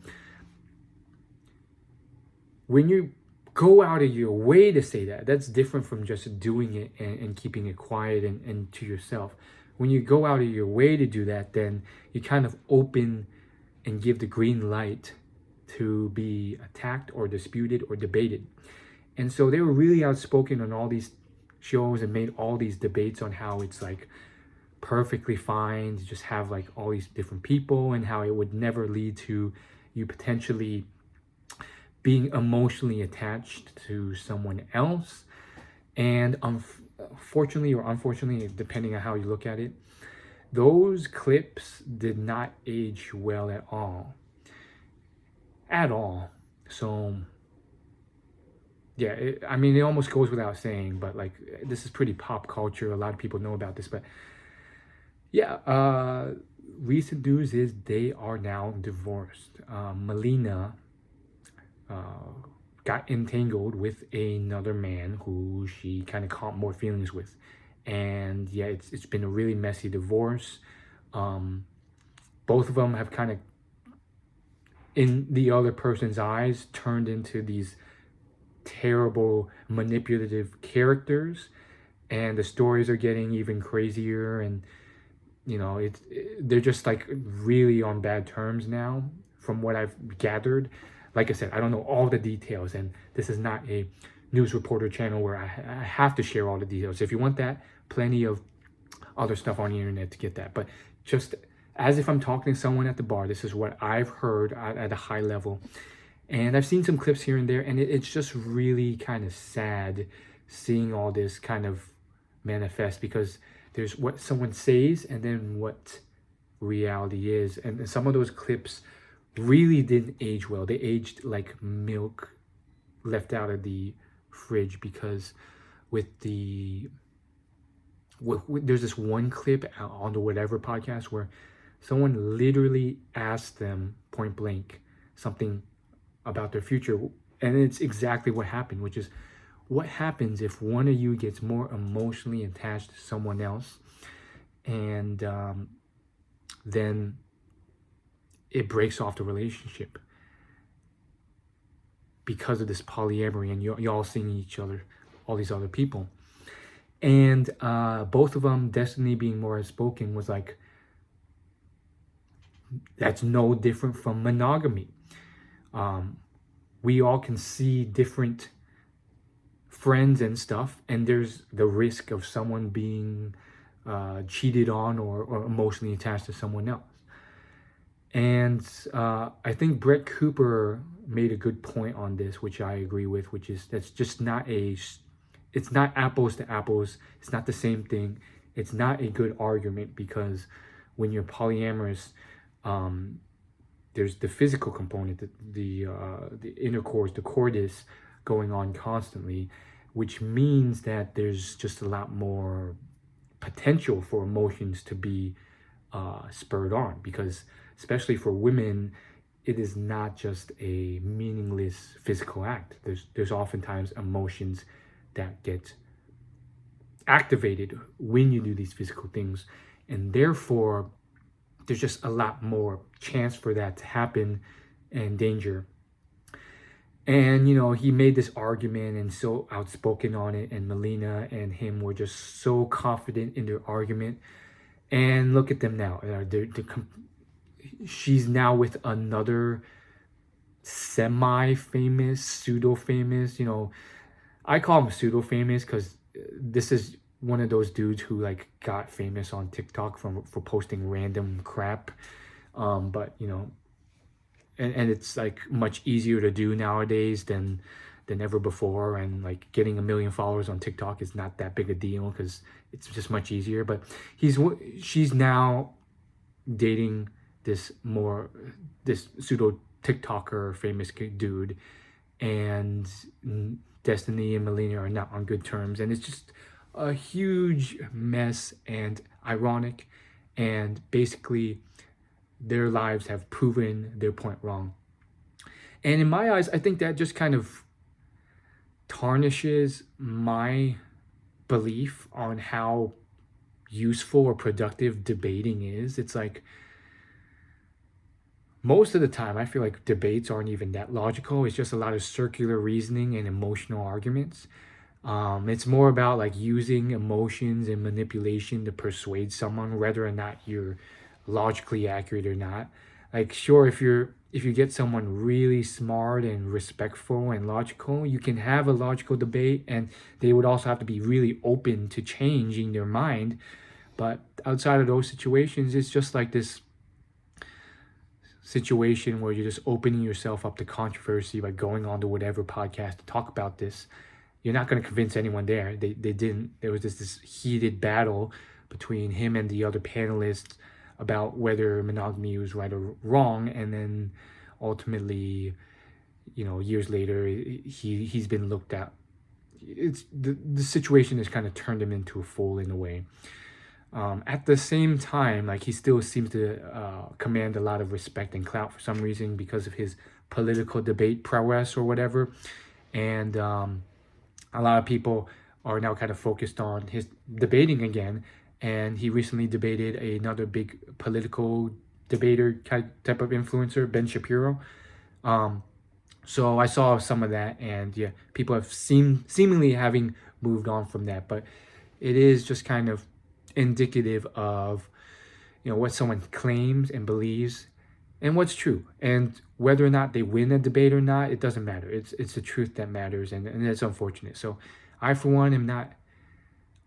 When you go out of your way to say that, that's different from just doing it and keeping it quiet and to yourself. When you go out of your way to do that, then you kind of open and give the green light to be attacked or disputed or debated. And so they were really outspoken on all these shows and made all these debates on how it's like perfectly fine to just have like all these different people and how it would never lead to you potentially being emotionally attached to someone else. And fortunately or unfortunately, depending on how you look at it, those clips did not age well at all. At all. So yeah, I mean, it almost goes without saying, but like this is pretty pop culture. A lot of people know about this, but yeah, recent news is they are now divorced. Melina got entangled with another man who she kind of caught more feelings with, and yeah, it's been a really messy divorce. Both of them have kind of, in the other person's eyes, turned into these terrible manipulative characters, and the stories are getting even crazier, and they're just like really on bad terms now from what I've gathered. Like I said, I don't know all the details, and this is not a news reporter channel where I have to share all the details. If you want that, plenty of other stuff on the internet to get that. But just as if I'm talking to someone at the bar, this is what I've heard at a high level. And I've seen some clips here and there, and it's just really kind of sad seeing all this kind of manifest, because there's what someone says and then what reality is. And some of those clips really didn't age well. They aged like milk left out of the fridge, because there's this one clip on the Whatever podcast where someone literally asked them point blank something about their future, and it's exactly what happened, which is, what happens if one of you gets more emotionally attached to someone else, and then it breaks off the relationship because of this polyamory, and y'all seeing each other, all these other people. And both of them, Destiny being more outspoken, was like, that's no different from monogamy. We all can see different friends and stuff, and there's the risk of someone being cheated on or emotionally attached to someone else. And I think Brett Cooper made a good point on this, which I agree with, which is that's just it's not apples to apples. It's not the same thing. It's not a good argument, because when you're polyamorous, there's the physical component, the intercourse, the coitus going on constantly, which means that there's just a lot more potential for emotions to be spurred on, because especially for women, it is not just a meaningless physical act. There's oftentimes emotions that get activated when you do these physical things, and therefore there's just a lot more chance for that to happen and danger. And, he made this argument and so outspoken on it, and Melina and him were just so confident in their argument. And look at them now. She's now with another semi-famous, pseudo-famous, I call him pseudo-famous because this is one of those dudes who like got famous on TikTok for posting random crap. But and it's like much easier to do nowadays than ever before, and like getting 1 million followers on TikTok is not that big a deal because it's just much easier. But she's now dating this pseudo TikToker famous dude, and Destiny and Melina are not on good terms, and it's just a huge mess and ironic, and basically their lives have proven their point wrong. And in my eyes, I think that just kind of tarnishes my belief on how useful or productive debating is. It's like most of the time, I feel like debates aren't even that logical. It's just a lot of circular reasoning and emotional arguments. It's more about like using emotions and manipulation to persuade someone, whether or not you're logically accurate or not. Like, sure, if you get someone really smart and respectful and logical, you can have a logical debate, and they would also have to be really open to changing their mind. But outside of those situations, it's just like this situation where you're just opening yourself up to controversy by going on to whatever podcast to talk about this. You're not going to convince anyone there. They didn't. There was this heated battle between him and the other panelists about whether monogamy was right or wrong, and then ultimately, years later, he's been looked at. It's the situation has kind of turned him into a fool in a way. At the same time, like, he still seems to command a lot of respect and clout for some reason because of his political debate prowess or whatever, and a lot of people are now kind of focused on his debating again. And he recently debated another big political debater type of influencer, Ben Shapiro. So I saw some of that, and yeah, people have seemingly having moved on from that. But it is just kind of indicative of what someone claims and believes and what's true, and whether or not they win a debate or not, it doesn't matter. It's the truth that matters, and it's unfortunate. So I, for one, am not.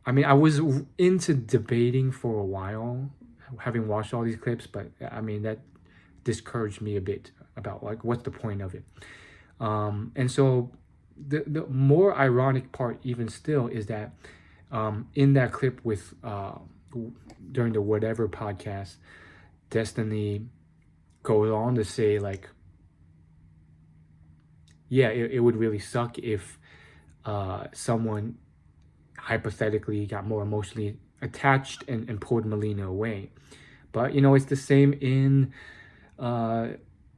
I mean, I was into debating for a while, having watched all these clips, but I mean, that discouraged me a bit about like what's the point of it. And so the more ironic part even still is that in that clip with during the whatever podcast, Destiny goes on to say like, yeah, it would really suck if someone hypothetically got more emotionally attached and pulled Melina away. But it's the same in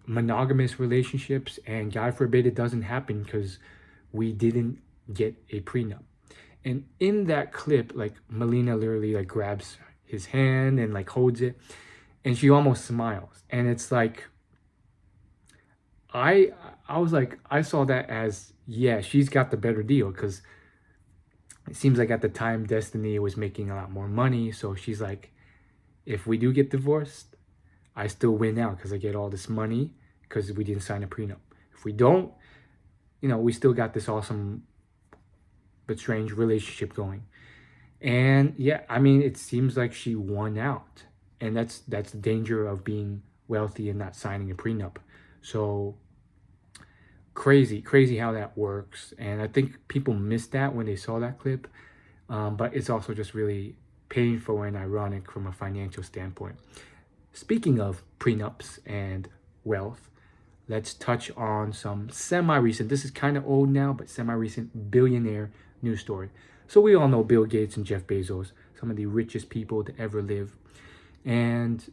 monogamous relationships, and God forbid it doesn't happen because we didn't get a prenup. And in that clip, like, Melina literally like grabs his hand and like holds it, and she almost smiles. And it's like, I was like, I saw that as, yeah, she's got the better deal, because it seems like at the time Destiny was making a lot more money. So she's like, if we do get divorced, I still win out because I get all this money because we didn't sign a prenup. If we don't, we still got this awesome but strange relationship going. And yeah, I mean, it seems like she won out. And that's the danger of being wealthy and not signing a prenup. So crazy how that works. And I think people missed that when they saw that clip. But it's also just really painful and ironic from a financial standpoint. Speaking of prenups and wealth, let's touch on some semi-recent, this is kind of old now, but semi-recent billionaire news story. So we all know Bill Gates and Jeff Bezos, some of the richest people to ever live. And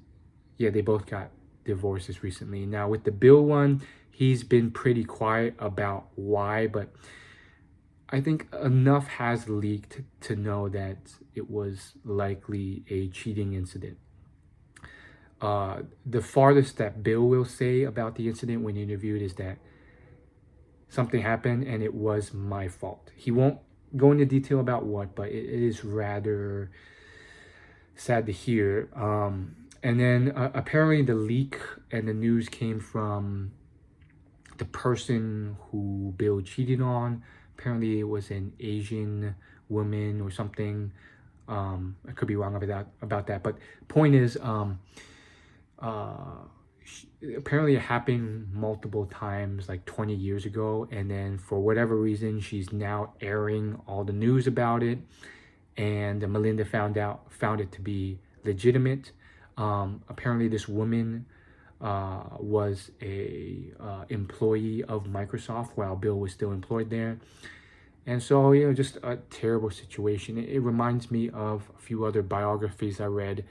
yeah, they both got divorces recently. Now with the Bill one, he's been pretty quiet about why, but I think enough has leaked to know that it was likely a cheating incident. The farthest that Bill will say about the incident when interviewed is that something happened and it was my fault. He won't go into detail about what, but it is rather sad to hear. And then apparently the leak and the news came from the person who Bill cheated on. Apparently it was an Asian woman or something. I could be wrong about that, but point is, uh, apparently it happened multiple times, like 20 years ago, and then for whatever reason, she's now airing all the news about it, and Melinda found it to be legitimate. Apparently, this woman was a employee of Microsoft while Bill was still employed there. And so, just a terrible situation. It reminds me of a few other biographies I read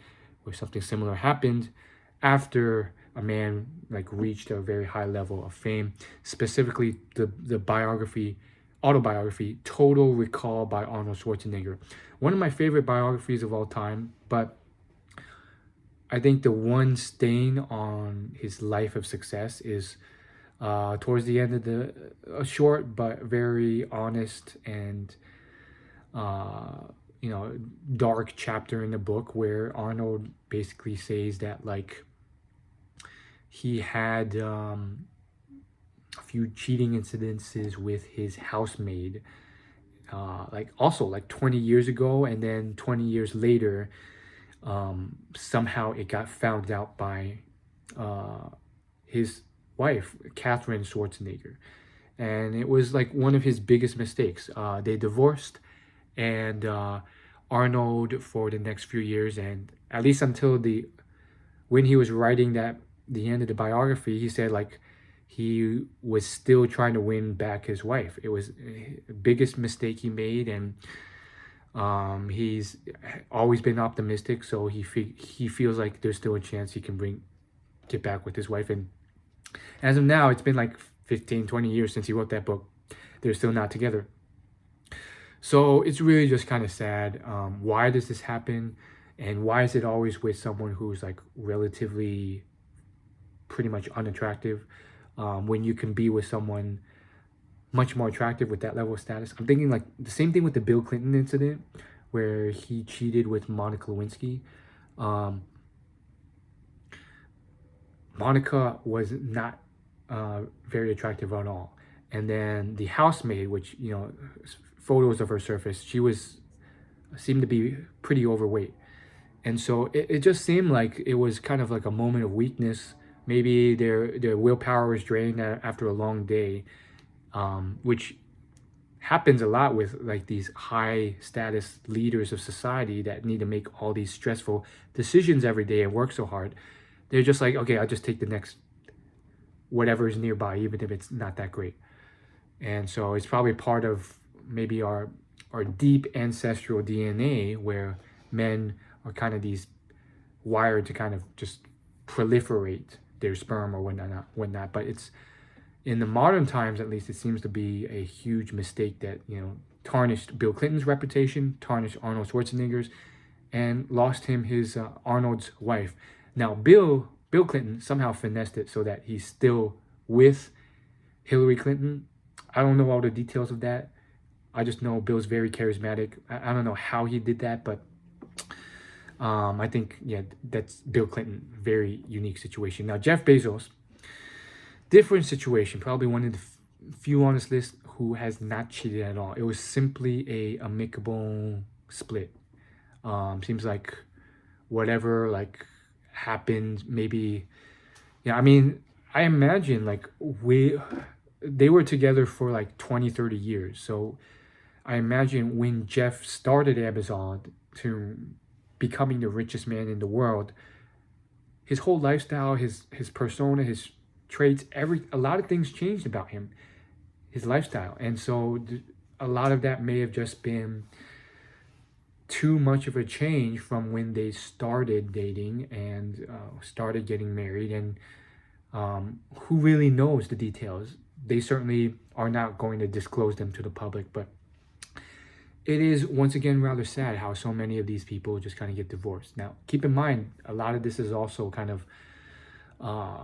where something similar happened after a man like reached a very high level of fame. Specifically, the autobiography, Total Recall by Arnold Schwarzenegger. One of my favorite biographies of all time, but I think the one stain on his life of success is towards the end of a short but very honest and uh, dark chapter in the book where Arnold basically says that like he had a few cheating incidences with his housemaid, like also like 20 years ago, and then 20 years later, somehow it got found out by his wife, Catherine Schwarzenegger. And it was like one of his biggest mistakes. They divorced, and Arnold, for the next few years, and at least until when he was writing the end of the biography, he said like he was still trying to win back his wife. It was the biggest mistake he made, and he's always been optimistic, so he feels like there's still a chance he can get back with his wife. And as of now, it's been like 15, 20 years since he wrote that book. They're still not together. So it's really just kind of sad. Why does this happen? And why is it always with someone who's like relatively pretty much unattractive, when you can be with someone much more attractive with that level of status? I'm thinking like the same thing with the Bill Clinton incident where he cheated with Monica Lewinsky. Monica was not very attractive at all. And then the housemaid, which, photos of her surface, seemed to be pretty overweight. And so it just seemed like it was kind of like a moment of weakness. Maybe their willpower was drained after a long day, which happens a lot with like these high status leaders of society that need to make all these stressful decisions every day and work so hard. They're just like, okay, I'll just take the next whatever is nearby, even if it's not that great. And so it's probably part of maybe our deep ancestral DNA where men are kind of these wired to kind of just proliferate their sperm or whatnot. But it's in the modern times, at least, it seems to be a huge mistake that tarnished Bill Clinton's reputation, tarnished Arnold Schwarzenegger's, and lost him his Arnold's wife. Now Bill Clinton somehow finessed it so that he's still with Hillary Clinton. I don't know all the details of that. I just know Bill's very charismatic. I don't know how he did that, but I think, that's Bill Clinton. Very unique situation. Now, Jeff Bezos, different situation. Probably one of the few on this list who has not cheated at all. It was simply a amicable split. Seems like whatever like happened, maybe. I mean, I imagine like they were together for like 20, 30 years. So I imagine when Jeff started Amazon to becoming the richest man in the world, his whole lifestyle, his persona, his traits, a lot of things changed about him, his lifestyle. And so a lot of that may have just been too much of a change from when they started dating and started getting married. And who really knows the details? They certainly are not going to disclose them to the public, but it is once again rather sad how so many of these people just kind of get divorced. Now, keep in mind, a lot of this is also kind of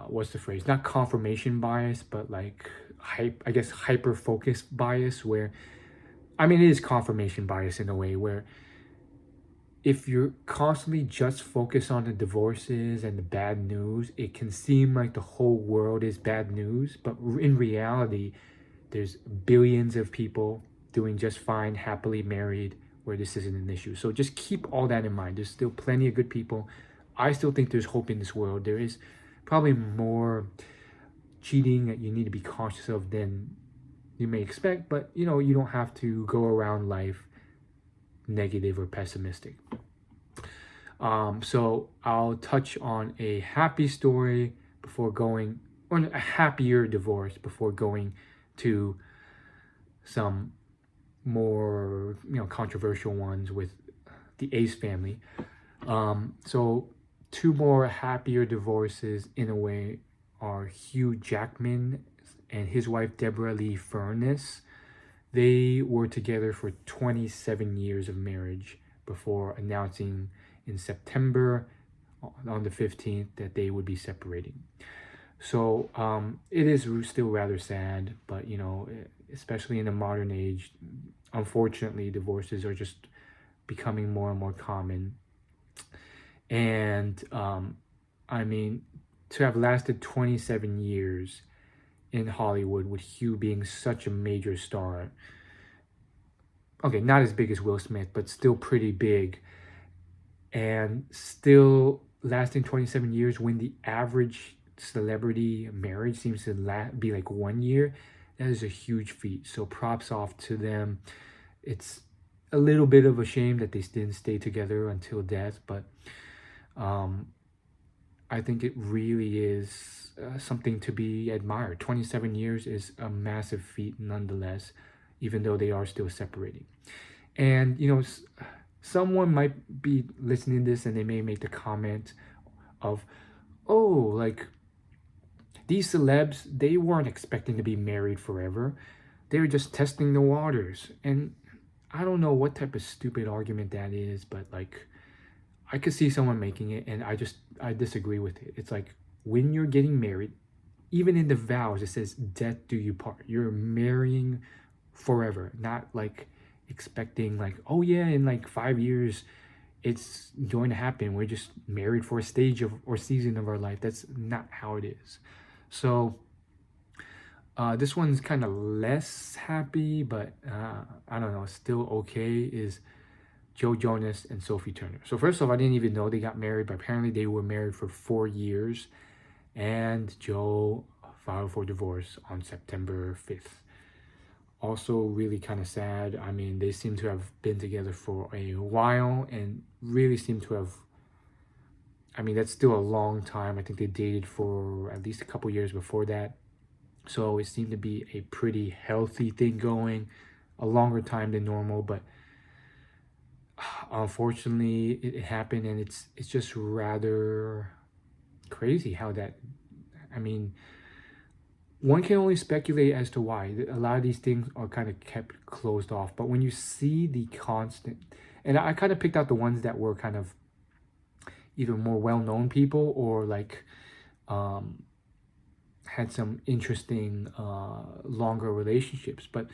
what's the phrase? Not confirmation bias, but like I guess hyper focus bias. Where I mean, it is confirmation bias in a way where if you're constantly just focused on the divorces and the bad news, it can seem like the whole world is bad news. But in reality, there's billions of people doing just fine, happily married, where this isn't an issue. So just keep all that in mind. There's still plenty of good people. I still think there's hope in this world. There is probably more cheating that you need to be cautious of than you may expect, but you know, you don't have to go around life negative or pessimistic. So I'll touch on a happy story before going, or a happier divorce before going to some more, you know, controversial ones with the Ace family. So two more happier divorces in a way are Hugh Jackman and his wife Deborah Lee Furness. They were together for 27 years of marriage before announcing in September on the 15th that they would be separating. So it is still rather sad, but you know, especially in the modern age, unfortunately, divorces are just becoming more and more common. And I mean, to have lasted 27 years in Hollywood with Hugh being such a major star, okay, not as big as Will Smith, but still pretty big, and still lasting 27 years when the average celebrity marriage seems to be like 1 year, that is a huge feat. So props off to them. It's a little bit of a shame that they didn't stay together until death, but I think it really is something to be admired. 27 years is a massive feat nonetheless, even though they are still separating. And, you know, someone might be listening to this and they may make the comment of, oh, like, these celebs, they weren't expecting to be married forever. They were just testing the waters. And I don't know what type of stupid argument that is, but like, I could see someone making it, and I disagree with it. It's like, when you're getting married, even in the vows, it says, death do you part. You're marrying forever, not like expecting like, oh yeah, in like 5 years, it's going to happen. We're just married for a stage of or season of our life. That's not how it is. So this one's kind of less happy, but I don't know, still okay, is Joe Jonas and Sophie Turner. So first off, I didn't even know they got married, but apparently they were married for 4 years, and Joe filed for divorce on September 5th. Also really kind of sad. I mean, they seem to have been together for a while and really seem to have, I mean, that's still a long time. I think they dated for at least a couple years before that. So it seemed to be a pretty healthy thing going, a longer time than normal, but unfortunately it happened, and it's just rather crazy how that, I mean, one can only speculate as to why. A lot of these things are kind of kept closed off, but when you see the constant, and I kind of picked out the ones that were kind of either more well-known people or like had some interesting longer relationships. But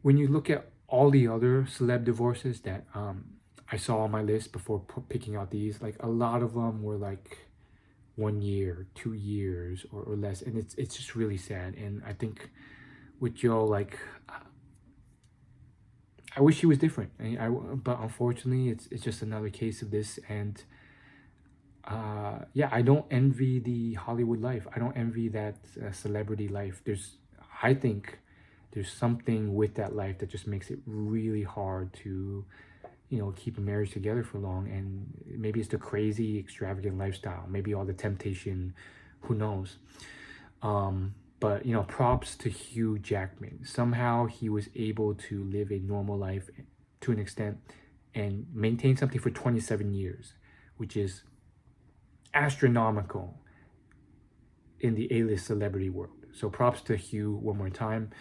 when you look at all the other celeb divorces that I saw on my list before picking out these, like a lot of them were like 1 year, 2 years, or less, and it's just really sad. And I think with Joe, like, I wish he was different. But unfortunately, it's just another case of this. And yeah, I don't envy the Hollywood life. I don't envy that celebrity life. I think there's something with that life that just makes it really hard to, you know, keep a marriage together for long. And maybe it's the crazy, extravagant lifestyle, maybe all the temptation, who knows. But you know, props to Hugh Jackman. Somehow he was able to live a normal life to an extent and maintain something for 27 years, which is astronomical in the A-list celebrity world. So props to Hugh one more time.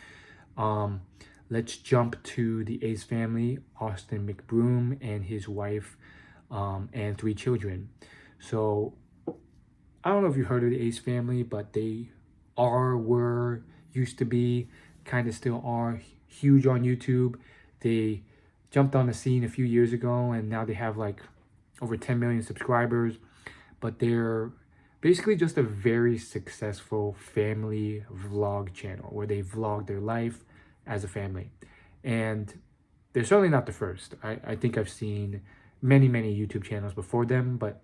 let's jump to the Ace family, Austin McBroom and his wife, and 3 children. So I don't know if you heard of the Ace family, but they were, used to be, kind of still are huge on YouTube. They jumped on the scene a few years ago, and now they have like over 10 million subscribers. But they're basically just a very successful family vlog channel where they vlog their life as a family. And they're certainly not the first. I think I've seen many, many YouTube channels before them, but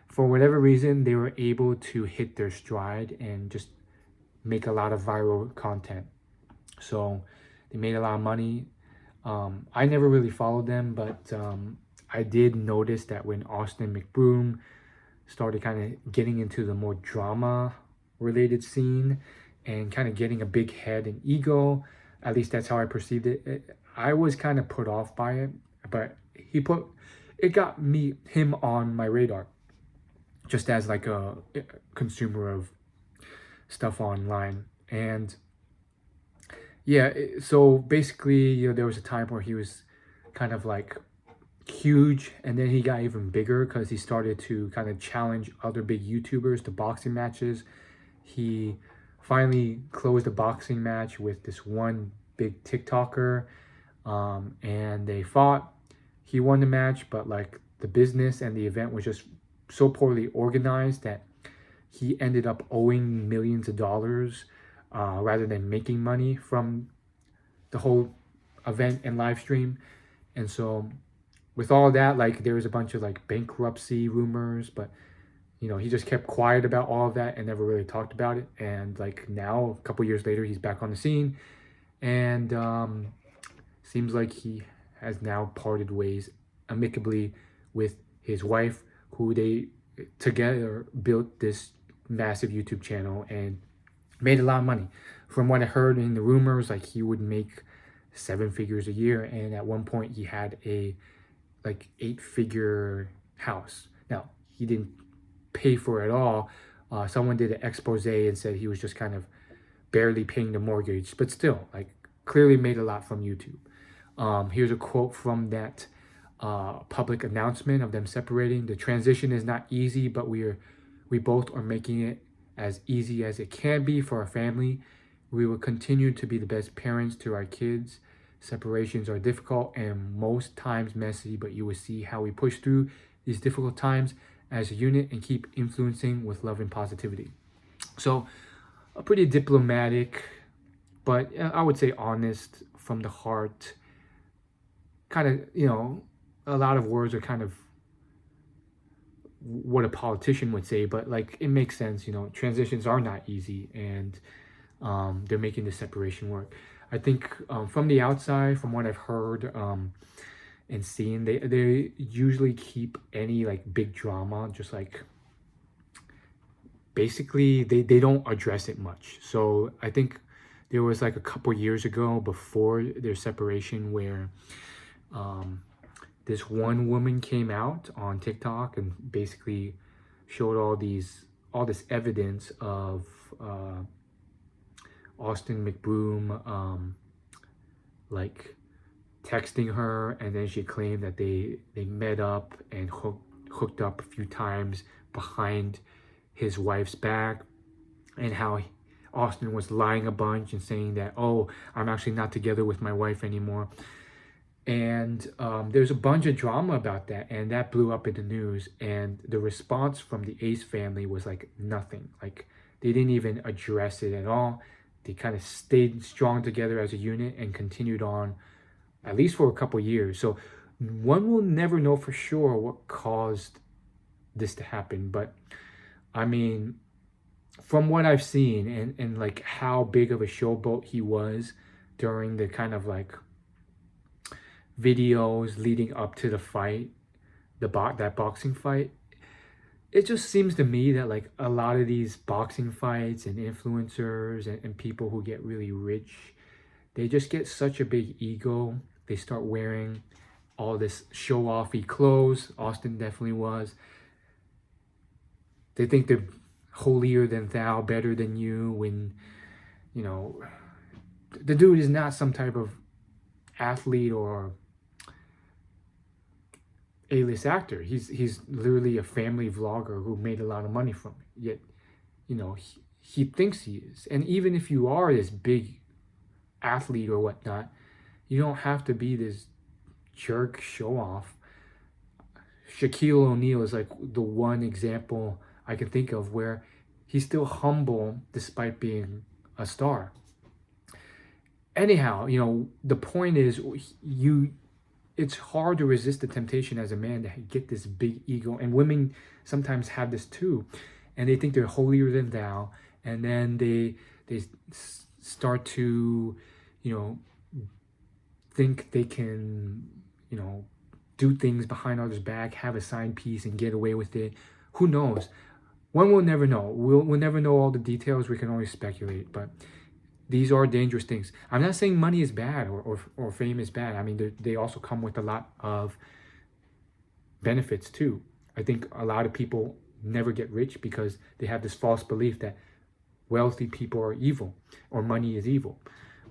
for whatever reason, they were able to hit their stride and just make a lot of viral content. So they made a lot of money. I never really followed them, but I did notice that when Austin McBroom started kind of getting into the more drama related scene and kind of getting a big head and ego, at least that's how I perceived it. I was kind of put off by it, but it got him on my radar just as like a consumer of stuff online. And yeah, so basically, there was a time where he was kind of like huge, and then he got even bigger because he started to kind of challenge other big YouTubers to boxing matches. He finally closed a boxing match with this one big TikToker, and they fought. He won the match, but like the business and the event was just so poorly organized that he ended up owing millions of dollars rather than making money from the whole event and live stream. And so with all that, like there was a bunch of like bankruptcy rumors, but he just kept quiet about all of that and never really talked about it. And like now, a couple years later, he's back on the scene, and seems like he has now parted ways amicably with his wife, who they together built this massive YouTube channel and made a lot of money. From what I heard in the rumors, like he would make 7 figures a year, and at one point he had a like 8-figure house. Now he didn't pay for it all. Someone did an expose and said he was just kind of barely paying the mortgage, but still, like, clearly made a lot from YouTube. Here's a quote from that public announcement of them separating. "The transition is not easy, but we both are making it as easy as it can be for our family. We will continue to be the best parents to our kids. Separations are difficult and most times messy, but you will see how we push through these difficult times as a unit and keep influencing with love and positivity." So a pretty diplomatic, but I would say honest, from the heart, kind of, a lot of words are kind of what a politician would say, but like it makes sense. Transitions are not easy, and they're making the separation work. I think from the outside, from what I've heard and seen, they usually keep any like big drama, just like basically they don't address it much. So I think there was like a couple years ago before their separation where this one woman came out on TikTok and basically showed all this evidence of Austin McBroom like texting her, and then she claimed that they met up and hooked up a few times behind his wife's back, and how Austin was lying a bunch and saying that, "Oh, I'm actually not together with my wife anymore." And there's a bunch of drama about that, and that blew up in the news. And the response from the Ace family was like nothing. Like they didn't even address it at all. They kind of stayed strong together as a unit and continued on, at least for a couple years. So one will never know for sure what caused this to happen. But I mean, from what I've seen and like how big of a showboat he was during the kind of like videos leading up to the fight, that boxing fight, it just seems to me that like a lot of these boxing fights and influencers and people who get really rich, they just get such a big ego. They start wearing all this show-offy clothes. Austin definitely was. They think they're holier than thou, better than you, when the dude is not some type of athlete or A-list actor. He's literally a family vlogger who made a lot of money from it. Yet, he thinks he is. And even if you are this big athlete or whatnot, you don't have to be this jerk show off. Shaquille O'Neal is like the one example I can think of where he's still humble despite being a star. Anyhow, the point is it's hard to resist the temptation as a man to get this big ego, and women sometimes have this too, and they think they're holier than thou, and then they start to think they can do things behind others' back, have a side piece and get away with it. Who knows? One will never know. We'll never know all the details. We can only speculate, but these are dangerous things. I'm not saying money is bad or fame is bad. I mean, they also come with a lot of benefits too. I think a lot of people never get rich because they have this false belief that wealthy people are evil or money is evil,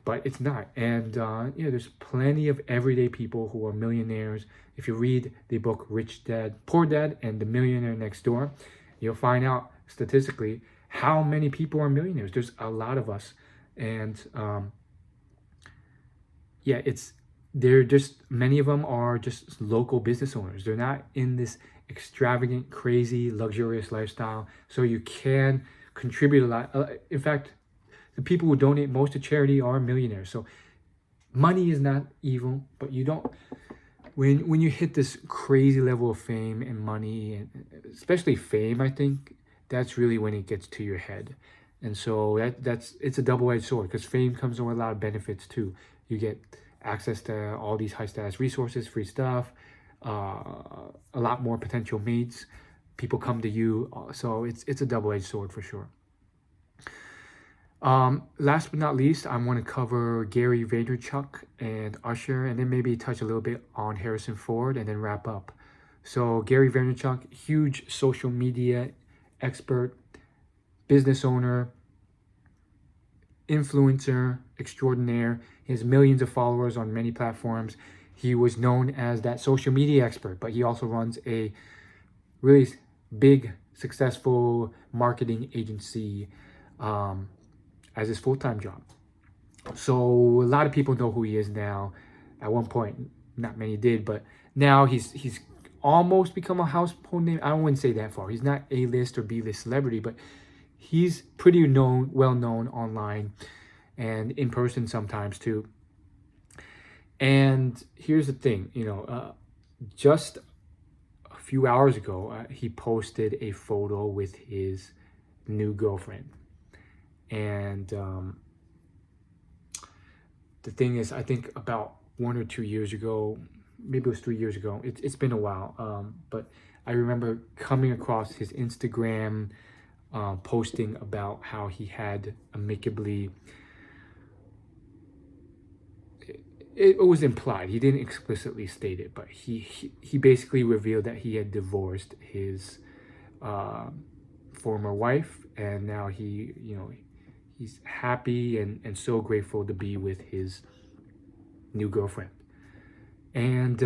but it's not. And there's plenty of everyday people who are millionaires. If you read the book Rich Dad, Poor Dad, and The Millionaire Next Door, you'll find out statistically how many people are millionaires. There's a lot of us. And they're just, many of them are just local business owners. They're not in this extravagant, crazy, luxurious lifestyle. So you can contribute a lot. In fact, the people who donate most to charity are millionaires. So money is not evil, but you don't, when you hit this crazy level of fame and money, and especially fame, I think that's really when it gets to your head. And so it's a double-edged sword, because fame comes with a lot of benefits too. You get access to all these high-status resources, free stuff, a lot more potential mates. People come to you, so it's a double-edged sword for sure. Last but not least, I want to cover Gary Vaynerchuk and Usher, and then maybe touch a little bit on Harrison Ford, and then wrap up. So Gary Vaynerchuk, huge social media expert, business owner, influencer extraordinaire. He has millions of followers on many platforms. He was known as that social media expert, but he also runs a really big, successful marketing agency as his full-time job. So a lot of people know who he is now. At one point, not many did, but now he's almost become a household name. I wouldn't say that far. He's not A-list or B-list celebrity, but he's pretty well known online and in person sometimes too. And here's the thing, just a few hours ago, he posted a photo with his new girlfriend. And the thing is, I think about 1 or 2 years ago, maybe it was 3 years ago, it's been a while, but I remember coming across his Instagram posting about how he had amicably, it was implied, he didn't explicitly state it, but he basically revealed that he had divorced his former wife, and now he's happy and so grateful to be with his new girlfriend. And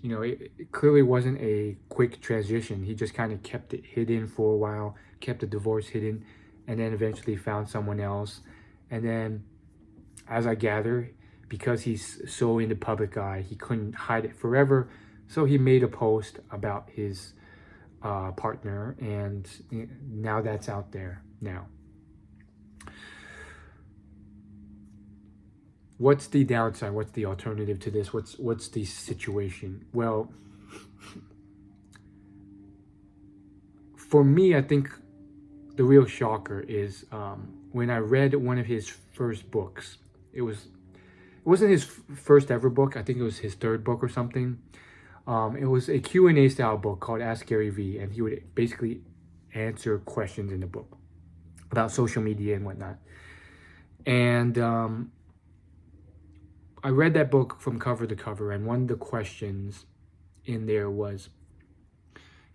it clearly wasn't a quick transition. He just kind of kept it hidden for a while, kept the divorce hidden, and then eventually found someone else. And then, as I gather, because he's so in the public eye, he couldn't hide it forever. So he made a post about his partner, and now that's out there now. What's the downside? What's the alternative to this? What's the situation? Well, for me, I think the real shocker is when I read one of his first books. It wasn't his first ever book. I think it was his third book or something. It was a Q&A style book called Ask Gary V, and he would basically answer questions in the book about social media and whatnot. And I read that book from cover to cover, and one of the questions in there was,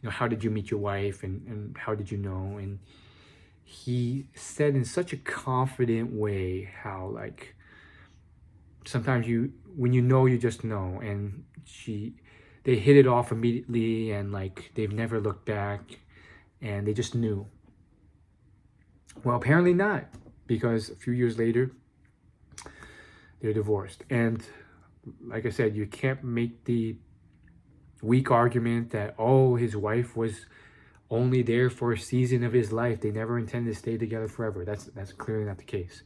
how did you meet your wife, and how did you know? And he said in such a confident way how, like, sometimes when you know, you just know. And they hit it off immediately, and like they've never looked back, and they just knew. Well, apparently not, because a few years later, they're divorced. And like I said, you can't make the weak argument that, oh, his wife was only there for a season of his life. They never intended to stay together forever. That's clearly not the case.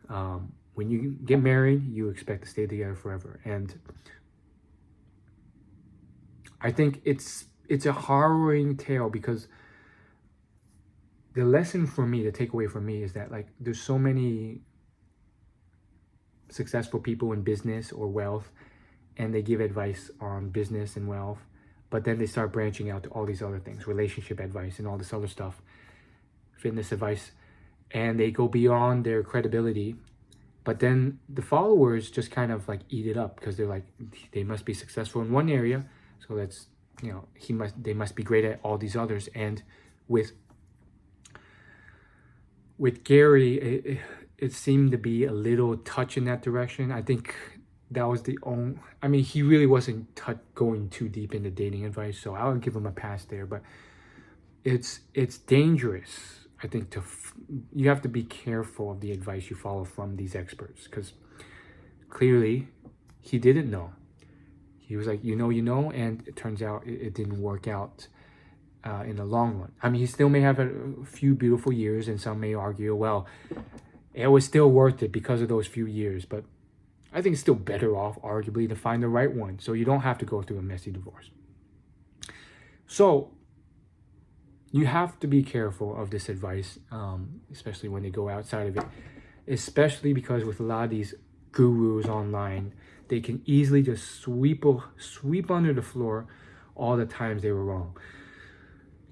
When you get married, you expect to stay together forever. And I think it's a harrowing tale, because the lesson for me, the takeaway for me, is that like there's so many successful people in business or wealth, and they give advice on business and wealth, but then they start branching out to all these other things, relationship advice and all this other stuff, fitness advice, and they go beyond their credibility. But then the followers just kind of like eat it up, because they're like, they must be successful in one area, so that's, they must be great at all these others. And with Gary, it seemed to be a little touch in that direction. I think that was the only, I mean, he really wasn't going too deep into dating advice, so I would give him a pass there. But it's dangerous, I think, you have to be careful of the advice you follow from these experts, because clearly he didn't know. He was like, and it turns out it didn't work out in the long run. I mean, he still may have a few beautiful years, and some may argue, well, it was still worth it because of those few years. But I think it's still better off, arguably, to find the right one, so you don't have to go through a messy divorce. So you have to be careful of this advice, especially when they go outside of it, especially because with a lot of these gurus online, they can easily just sweep under the floor all the times they were wrong.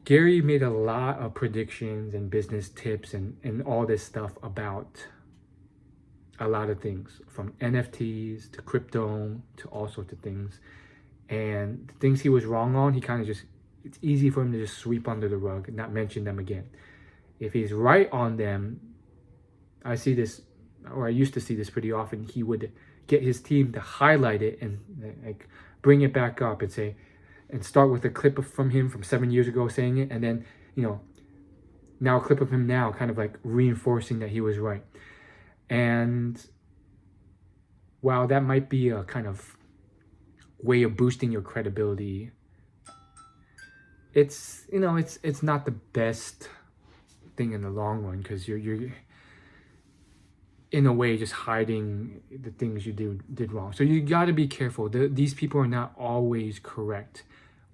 Gary made a lot of predictions and business tips and all this stuff about a lot of things, from NFTs to crypto to all sorts of things. And the things he was wrong on, he kind of just, it's easy for him to just sweep under the rug and not mention them again. If he's right on them, I see this, or I used to see this pretty often, he would get his team to highlight it and like bring it back up and say, and start with a clip from him from 7 years ago saying it, and then, now a clip of him now, kind of like reinforcing that he was right. And while that might be a kind of way of boosting your credibility, it's not the best thing in the long run, because you're in a way just hiding the things you did wrong. So you got to be careful. These people are not always correct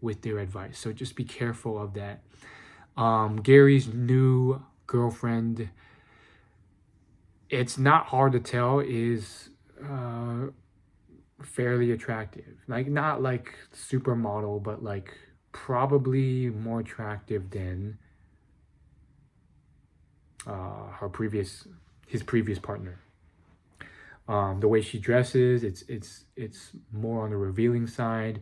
with their advice, so just be careful of that. Gary's new girlfriend, it's not hard to tell, is fairly attractive. Like, not like supermodel, but like probably more attractive than his previous partner. The way she dresses, it's more on the revealing side.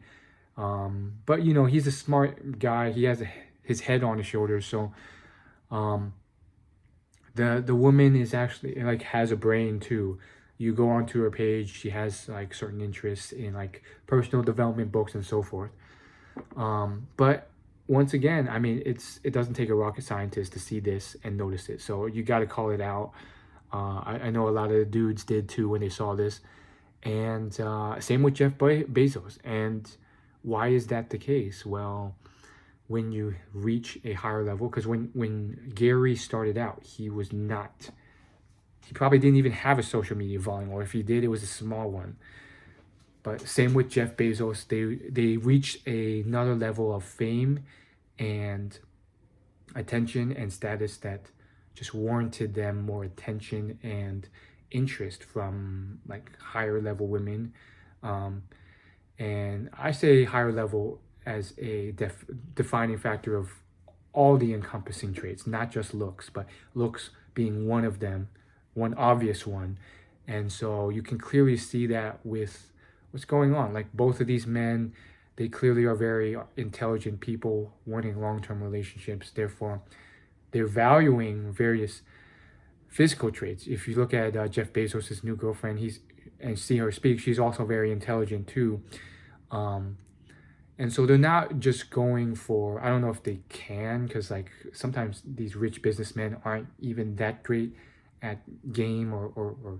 But he's a smart guy. He has his head on his shoulders. So the woman is actually like has a brain too. You go onto her page, she has like certain interests in like personal development books and so forth. But once again, I mean, it doesn't take a rocket scientist to see this and notice it. So you got to call it out. I know a lot of the dudes did too when they saw this. And same with Jeff Bezos. And why is that the case? Well, when you reach a higher level, because when Gary started out, he probably didn't even have a social media volume, or if he did, it was a small one. But same with Jeff Bezos, they reached another level of fame and attention and status that just warranted them more attention and interest from like higher level women. And I say higher level as a defining factor of all the encompassing traits, not just looks, but looks being one of them, one obvious one. And so you can clearly see that with what's going on. Like, both of these men, they clearly are very intelligent people wanting long-term relationships. Therefore, they're valuing various physical traits. If you look at Jeff Bezos' new girlfriend, and see her speak, she's also very intelligent too. Um, and so they're not just going for, I don't know if they can, because like sometimes these rich businessmen aren't even that great at game or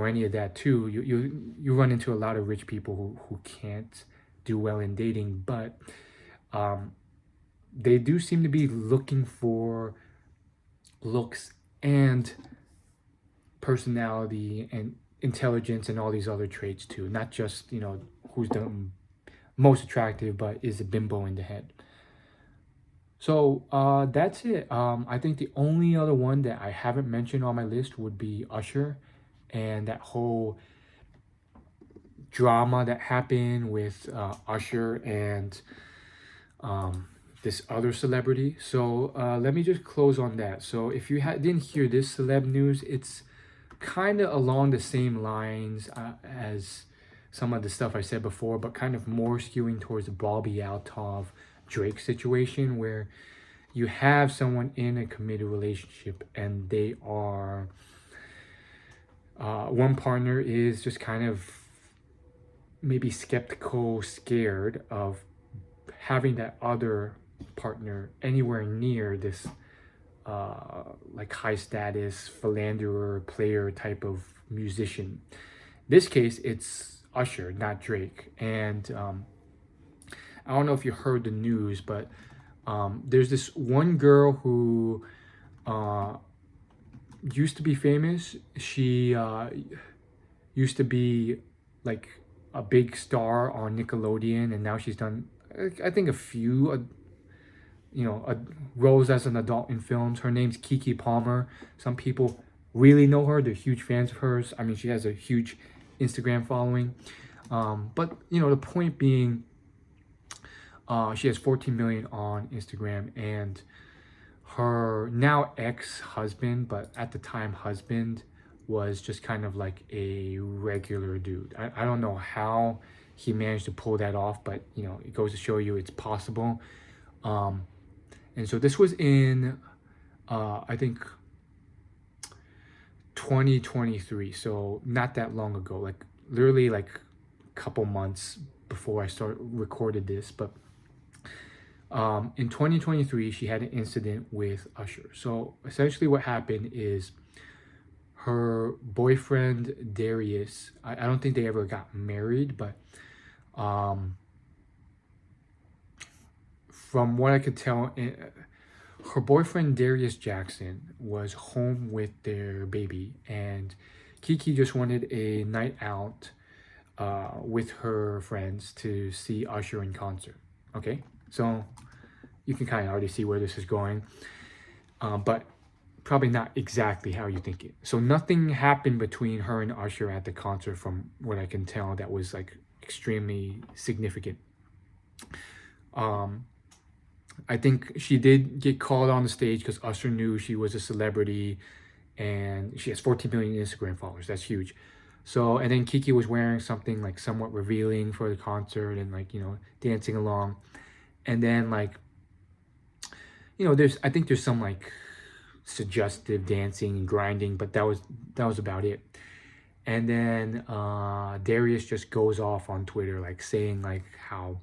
any of that too. You run into a lot of rich people who can't do well in dating, but um, they do seem to be looking for looks and personality and intelligence and all these other traits too, not just who's the most attractive but is a bimbo in the head. So that's it. I think the only other one that I haven't mentioned on my list would be Usher and that whole drama that happened with Usher and um, this other celebrity. So let me just close on that. So if you didn't hear this celeb news, it's kind of along the same lines as some of the stuff I said before, but kind of more skewing towards the Bobby Altov Drake situation, where you have someone in a committed relationship and they are one partner is just kind of maybe skeptical, scared of having that other partner anywhere near this like high status philanderer player type of musician. This case, it's Usher, not Drake. And I don't know if you heard the news, but there's this one girl who used to be famous. She used to be like a big star on Nickelodeon, and now she's done, I think, a few roles as an adult in films. Her name's Keke Palmer. Some people really know her. They're huge fans of hers. I mean, she has a huge Instagram following. But the point being, she has 14 million on Instagram, and her now ex-husband, but at the time husband, was just kind of like a regular dude. I don't know how he managed to pull that off, but it goes to show you it's possible. And so this was in, I think, 2023. So not that long ago, like literally like a couple months before I recorded this. But in 2023, she had an incident with Usher. So essentially what happened is her boyfriend, Darius, I don't think they ever got married, but from what I could tell, her boyfriend Darius Jackson was home with their baby, and Keke just wanted a night out with her friends to see Usher in concert. Okay, so you can kind of already see where this is going, but probably not exactly how you think it. So nothing happened between her and Usher at the concert, from what I can tell, that was like extremely significant. I think she did get called on the stage because Usher knew she was a celebrity, and she has 14 million Instagram followers. That's huge. So, and then Keke was wearing something like somewhat revealing for the concert and like, dancing along. And then like, I think there's some like suggestive dancing and grinding, but that was about it. And then Darius just goes off on Twitter, like saying like how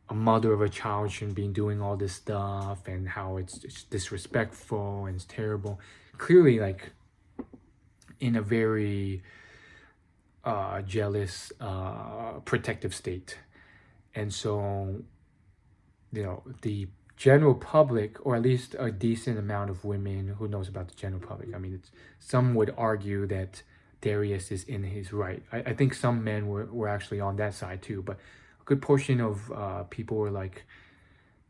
a mother of a child shouldn't be doing all this stuff and how it's disrespectful and it's terrible. Clearly, like in a very jealous, protective state. And so, the general public, or at least a decent amount of women who knows about the general public, I mean, some would argue that Darius is in his right. I think some men were actually on that side too, but a good portion of people were like,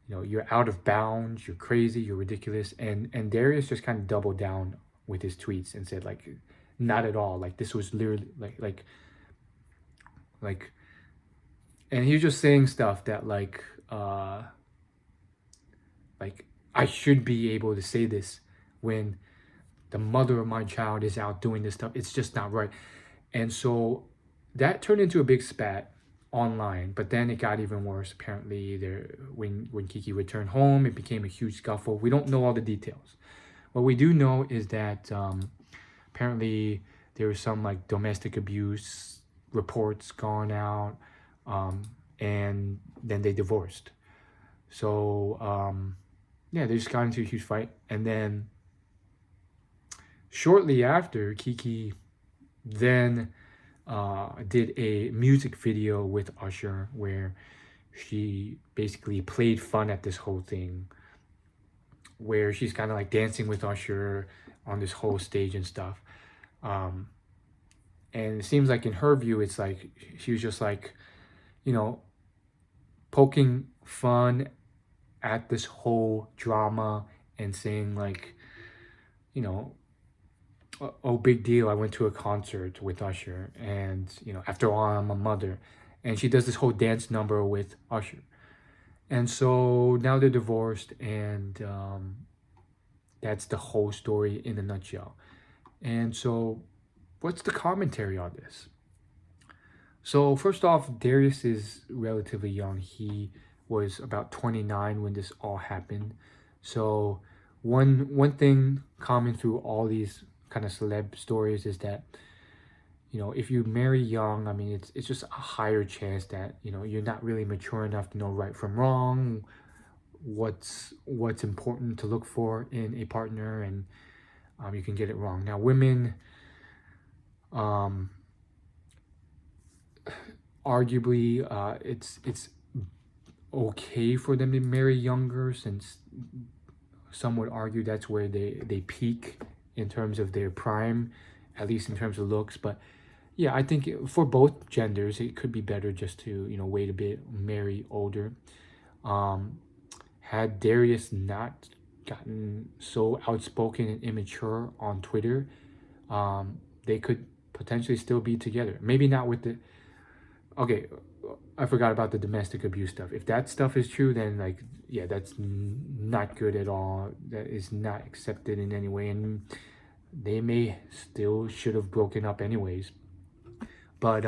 you're out of bounds, you're crazy, you're ridiculous. And Darius just kind of doubled down with his tweets and said like, not at all. Like this was literally like, and he was just saying stuff that like I should be able to say this when the mother of my child is out doing this stuff. It's just not right. And so that turned into a big spat online, but then it got even worse. Apparently, when Keke returned home, it became a huge scuffle. We don't know all the details. What we do know is that apparently there was some like domestic abuse reports gone out, and then they divorced. So yeah, they just got into a huge fight, and then shortly after, Kiki then did a music video with Usher where she basically played fun at this whole thing, where she's kind of like dancing with Usher on this whole stage and stuff. Um, and it seems like in her view, it's like she was just like, you know, poking fun at this whole drama and saying like, you know, oh, big deal. I went to a concert with Usher, and after all, I'm a mother. And she does this whole dance number with Usher. And so now they're divorced, and that's the whole story in a nutshell. And so, what's the commentary on this? So, first off, Darius is relatively young. He was about 29 when this all happened. So, one thing common through all these kind of celeb stories is that if you marry young, I mean, it's just a higher chance that you're not really mature enough to know right from wrong, what's important to look for in a partner, and you can get it wrong. Now, women, arguably, it's okay for them to marry younger, since some would argue that's where they peak in terms of their prime, at least in terms of looks. But yeah, I think for both genders, it could be better just to wait a bit, marry older. Had Darius not gotten so outspoken and immature on Twitter, they could potentially still be together. Maybe not with the. Okay, I forgot about the domestic abuse stuff. If that stuff is true, then like, yeah, that's not good at all. That is not accepted in any way, and they may still should have broken up anyways. But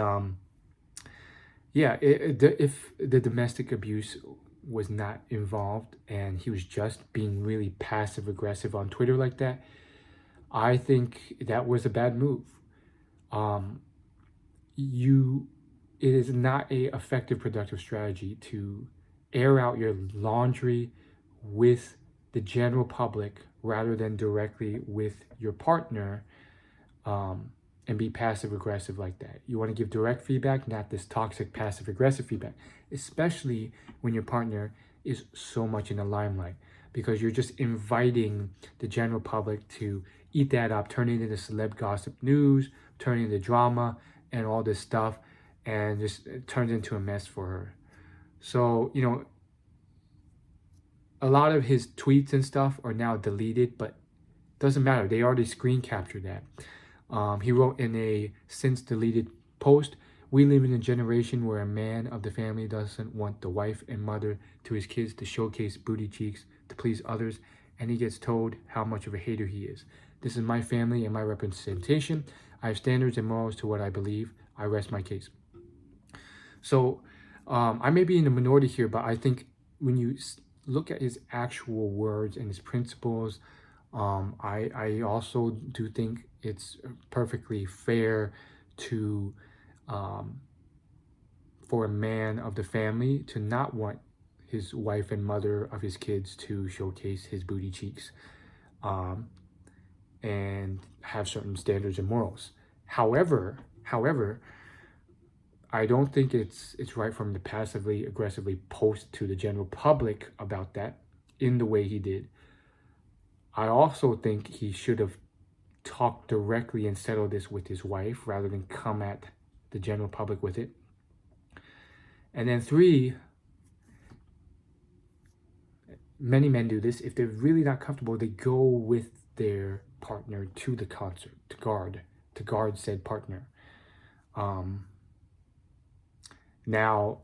yeah, if the domestic abuse was not involved and he was just being really passive aggressive on Twitter like that, I think that was a bad move. It is not a effective, productive strategy to air out your laundry with the general public rather than directly with your partner, and be passive aggressive like that. You want to give direct feedback, not this toxic passive aggressive feedback, especially when your partner is so much in the limelight, because you're just inviting the general public to eat that up, turn it into celeb gossip news, turn it into drama and all this stuff, and just it turns into a mess for her. So, a lot of his tweets and stuff are now deleted, but doesn't matter. They already screen captured that. He wrote in a since deleted post, "We live in a generation where a man of the family doesn't want the wife and mother to his kids to showcase booty cheeks to please others, and he gets told how much of a hater he is. This is my family and my representation. I have standards and morals to what I believe. I rest my case." So I may be in the minority here, but I think when you look at his actual words and his principles, I also do think it's perfectly fair to for a man of the family to not want his wife and mother of his kids to showcase his booty cheeks, and have certain standards and morals. However, I don't think it's right for him to passively aggressively post to the general public about that in the way he did. I also think he should have talked directly and settled this with his wife rather than come at the general public with it. And then 3, many men do this. If they're really not comfortable, they go with their partner to the concert to guard said partner. Now,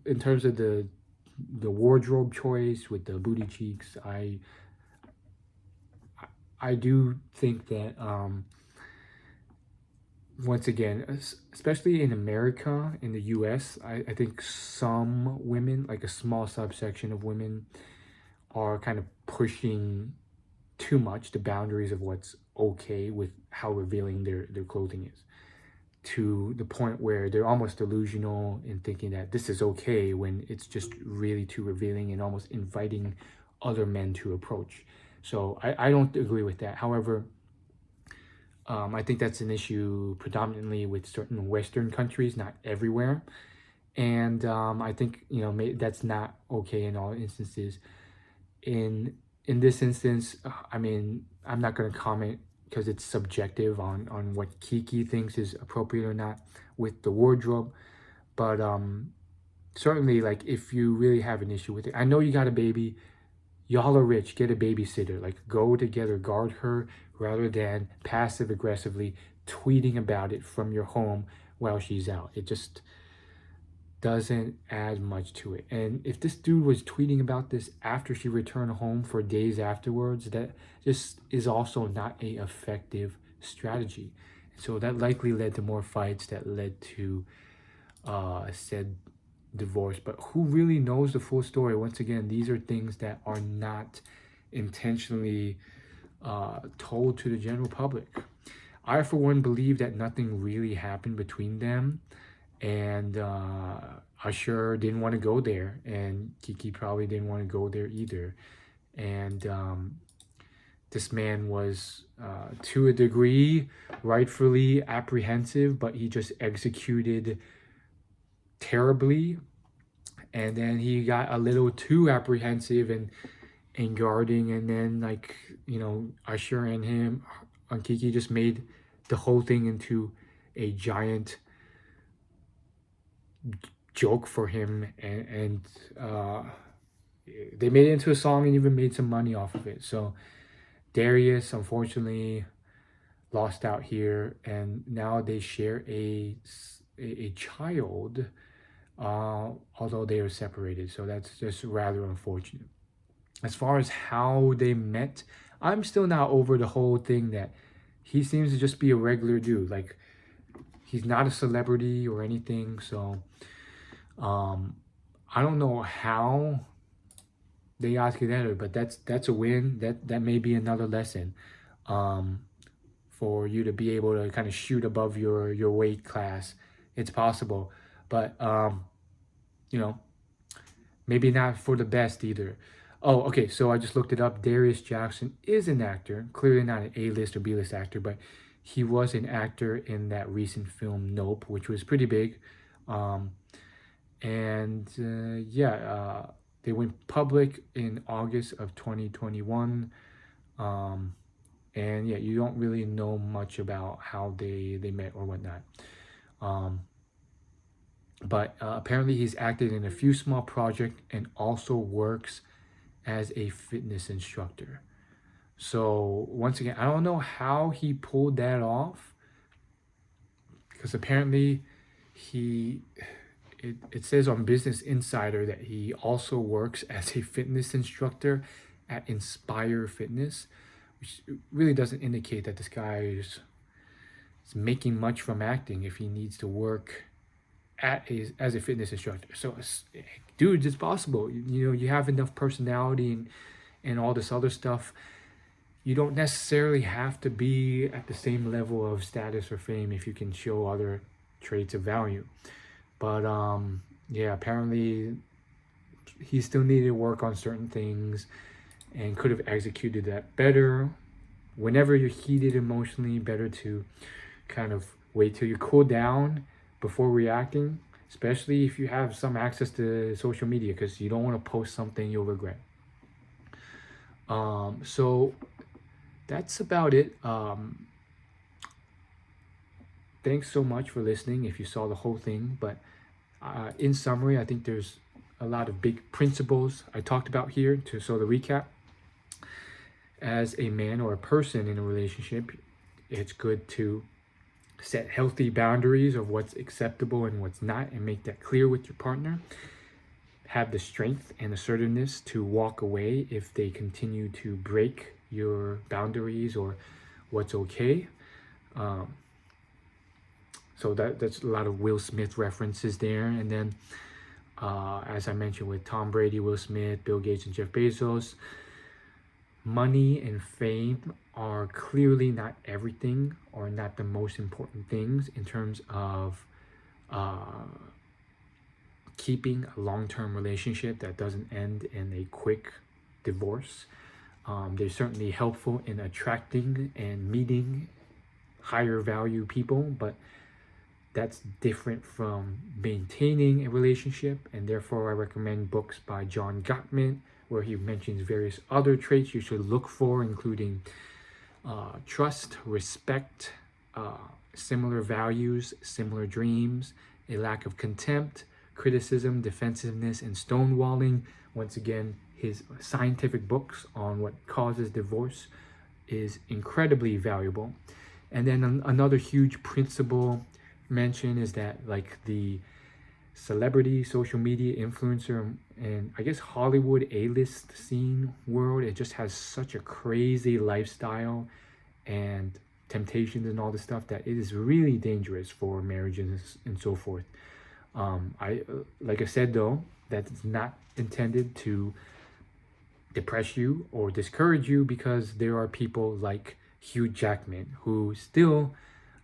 in terms of the wardrobe choice with the booty cheeks, I do think that once again, especially in America, in the US, I think some women, like a small subsection of women, are kind of pushing too much the boundaries of what's okay with how revealing their clothing is, to the point where they're almost delusional in thinking that this is okay when it's just really too revealing and almost inviting other men to approach. So I don't agree with that. However, I think that's an issue predominantly with certain Western countries, not everywhere. And I think, you know, that's not okay in all instances. In this instance, I mean, I'm not going to comment because it's subjective on what Kiki thinks is appropriate or not with the wardrobe. But certainly, like, if you really have an issue with it, I know you got a baby, y'all are rich, get a babysitter, like, go together, guard her, rather than passive aggressively tweeting about it from your home while she's out. It just doesn't add much to it. And if this dude was tweeting about this after she returned home for days afterwards, that just is also not a effective strategy. So that likely led to more fights, that led to said divorce. But who really knows the full story? Once again, these are things that are not intentionally told to the general public. I, for one, believe that nothing really happened between them. And Usher didn't want to go there, and Kiki probably didn't want to go there either. And this man was, to a degree, rightfully apprehensive, but he just executed terribly. And then he got a little too apprehensive and guarding, and then, like, you know, Usher and him and Kiki just made the whole thing into a giant joke for him, and they made it into a song and even made some money off of it. So Darius unfortunately lost out here, and now they share a child, although they are separated. So that's just rather unfortunate. As far as how they met, I'm still not over the whole thing that he seems to just be a regular dude. Like, he's not a celebrity or anything. So I don't know how they got together, but that's a win. That may be another lesson for you to be able to kind of shoot above your weight class. It's possible, but you know, maybe not for the best either. Oh, okay, so I just looked it up. Darius Jackson is an actor, clearly not an A-list or B-list actor, but he was an actor in that recent film Nope, which was pretty big. They went public in August of 2021. And yeah, you don't really know much about how they met or whatnot. But apparently he's acted in a few small projects and also works as a fitness instructor. So once again, I don't know how he pulled that off, because apparently it says on Business Insider that he also works as a fitness instructor at Inspire Fitness, which really doesn't indicate that this guy is making much from acting if he needs to work as a fitness instructor. So, dude, it's possible. You know, you have enough personality and all this other stuff. You don't necessarily have to be at the same level of status or fame if you can show other traits of value. But yeah, apparently he still needed to work on certain things and could have executed that better. Whenever you're heated emotionally, better to kind of wait till you cool down before reacting, especially if you have some access to social media, because you don't want to post something you'll regret. So that's about it. Thanks so much for listening if you saw the whole thing. But in summary, I think there's a lot of big principles I talked about here. So the recap: as a man or a person in a relationship, it's good to set healthy boundaries of what's acceptable and what's not, and make that clear with your partner. Have the strength and assertiveness to walk away if they continue to break your boundaries or what's okay. So that's a lot of Will Smith references there. And then, as I mentioned, with Tom Brady, Will Smith, Bill Gates, and Jeff Bezos, money and fame are clearly not everything or not the most important things in terms of uh, keeping a long-term relationship that doesn't end in a quick divorce. They're certainly helpful in attracting and meeting higher value people, but that's different from maintaining a relationship. And therefore, I recommend books by John Gottman, where he mentions various other traits you should look for, including trust, respect, similar values, similar dreams, a lack of contempt, criticism, defensiveness, and stonewalling. Once again, his scientific books on what causes divorce is incredibly valuable. And then another huge principle mention is that, like, the celebrity, social media influencer, and I guess Hollywood A-list scene world, it just has such a crazy lifestyle and temptations and all this stuff that it is really dangerous for marriages and so forth. I like I said though, that's not intended to depress you or discourage you, because there are people like Hugh Jackman who still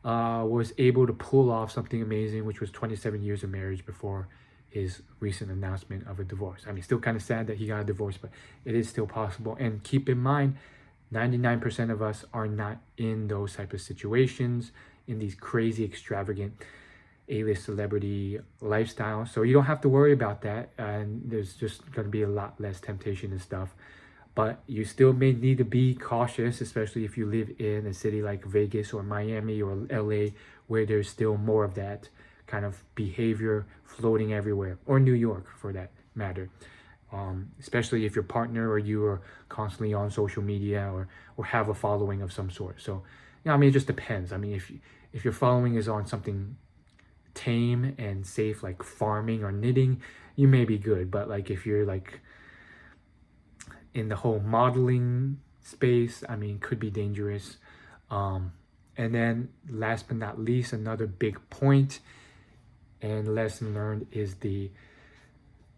was able to pull off something amazing, which was 27 years of marriage before his recent announcement of a divorce. I mean, still kind of sad that he got a divorce, but it is still possible. And keep in mind, 99% of us are not in those type of situations, in these crazy, extravagant A-list celebrity lifestyles. So you don't have to worry about that. And there's just going to be a lot less temptation and stuff. But you still may need to be cautious, especially if you live in a city like Vegas or Miami or LA, where there's still more of that kind of behavior floating everywhere, or New York for that matter. Especially if your partner or you are constantly on social media, or have a following of some sort. So, I mean, it just depends. I mean, if your following is on something tame and safe, like farming or knitting, you may be good. But like if you're like in the whole modeling space, I mean, could be dangerous. And then last but not least, another big point and lesson learned is the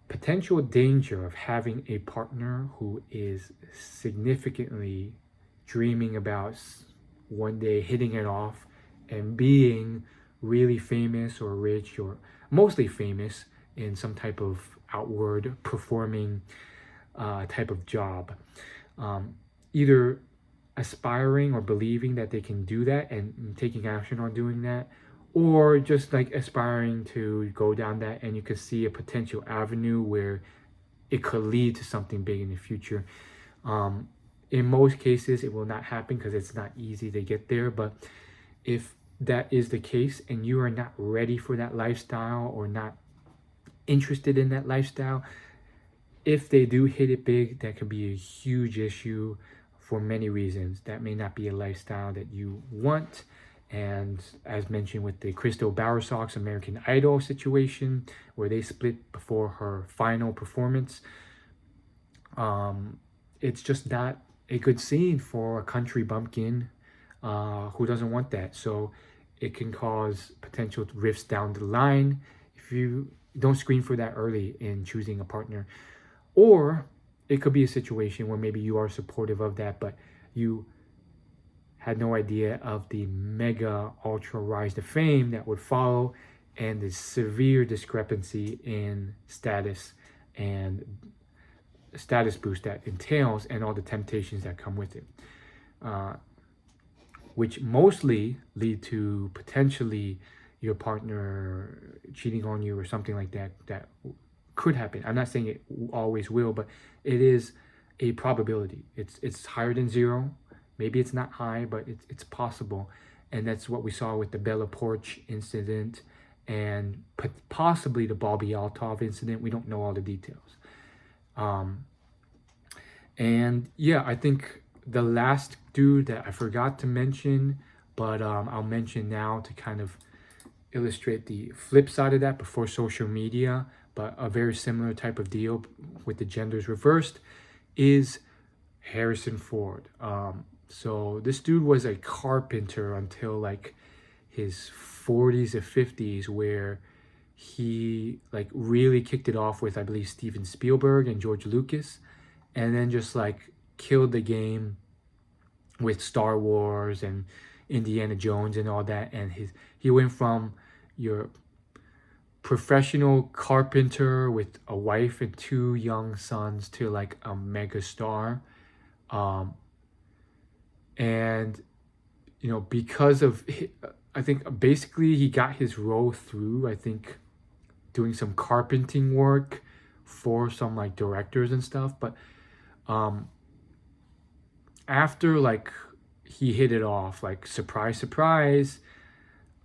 potential danger of having a partner who is significantly dreaming about one day hitting it off and being really famous or rich, or mostly famous in some type of outward performing type of job. Either aspiring or believing that they can do that and taking action on doing that, or just like aspiring to go down that, and you could see a potential avenue where it could lead to something big in the future. In most cases, it will not happen because it's not easy to get there. But if that is the case and you are not ready for that lifestyle or not interested in that lifestyle, if they do hit it big, that could be a huge issue for many reasons. That may not be a lifestyle that you want. And as mentioned with the Crystal Bowersock's American Idol situation, where they split before her final performance, it's just not a good scene for a country bumpkin who doesn't want that. So it can cause potential rifts down the line if you don't screen for that early in choosing a partner. Or it could be a situation where maybe you are supportive of that, but you had no idea of the mega ultra rise to fame that would follow, and the severe discrepancy in status and status boost that entails, and all the temptations that come with it, which mostly lead to potentially your partner cheating on you or something like that. That could happen. I'm not saying it always will, but it is a probability. It's higher than zero. Maybe it's not high, but it's possible. And that's what we saw with the Bella Poarch incident and possibly the Bobby Altov incident. We don't know all the details. And yeah, I think the last dude that I forgot to mention, but I'll mention now to kind of illustrate the flip side of that before social media, but a very similar type of deal with the genders reversed, is Harrison Ford. So this dude was a carpenter until like his 40s or 50s, where he like really kicked it off with, I believe, Steven Spielberg and George Lucas, and then just like killed the game with Star Wars and Indiana Jones and all that. And he went from your professional carpenter with a wife and 2 young sons to like a mega star. And because of, I think basically he got his role through, I think, doing some carpenting work for some like directors and stuff. But after like he hit it off, like surprise, surprise,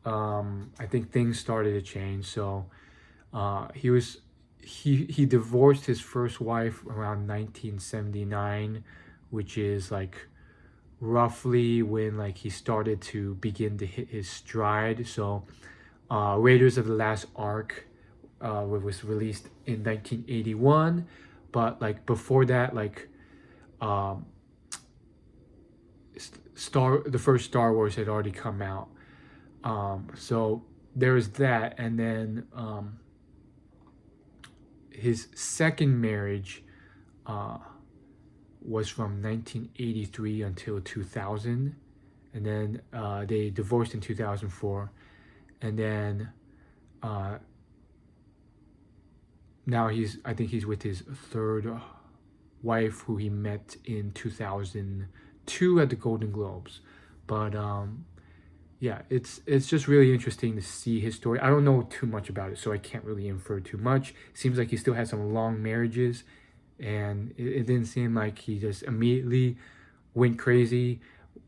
I think things started to change. So he divorced his first wife around 1979, which is like roughly when like he started to begin to hit his stride. So Raiders of the Last Ark was released in 1981, but like before that, like the first Star Wars had already come out. So there was that, and then his second marriage was from 1983 until 2000, and then they divorced in 2004, and then now I think he's with his third wife, who he met in 2002 at the Golden Globes. But yeah, it's just really interesting to see his story. I don't know too much about it, so I can't really infer too much. Seems like he still had some long marriages, and it didn't seem like he just immediately went crazy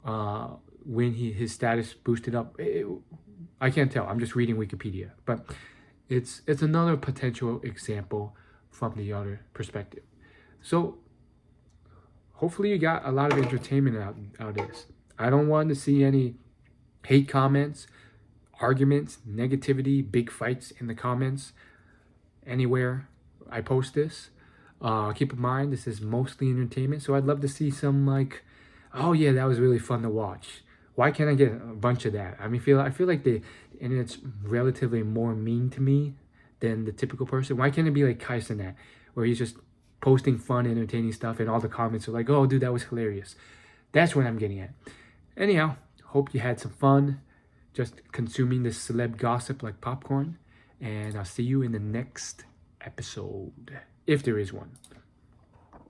when his status boosted up. I can't tell. I'm just reading Wikipedia, but it's another potential example from the other perspective. So hopefully you got a lot of entertainment out of this. I don't want to see any hate comments, arguments, negativity, big fights in the comments anywhere I post this. Keep in mind, this is mostly entertainment, so I'd love to see some like, oh yeah, that was really fun to watch. Why can't I get a bunch of that? I feel like the internet's relatively more mean to me than the typical person. Why can't it be like Kai Cenat, where he's just posting fun, entertaining stuff, and all the comments are like, oh dude, that was hilarious. That's what I'm getting at. Anyhow, hope you had some fun just consuming this celeb gossip like popcorn, and I'll see you in the next episode, if there is one.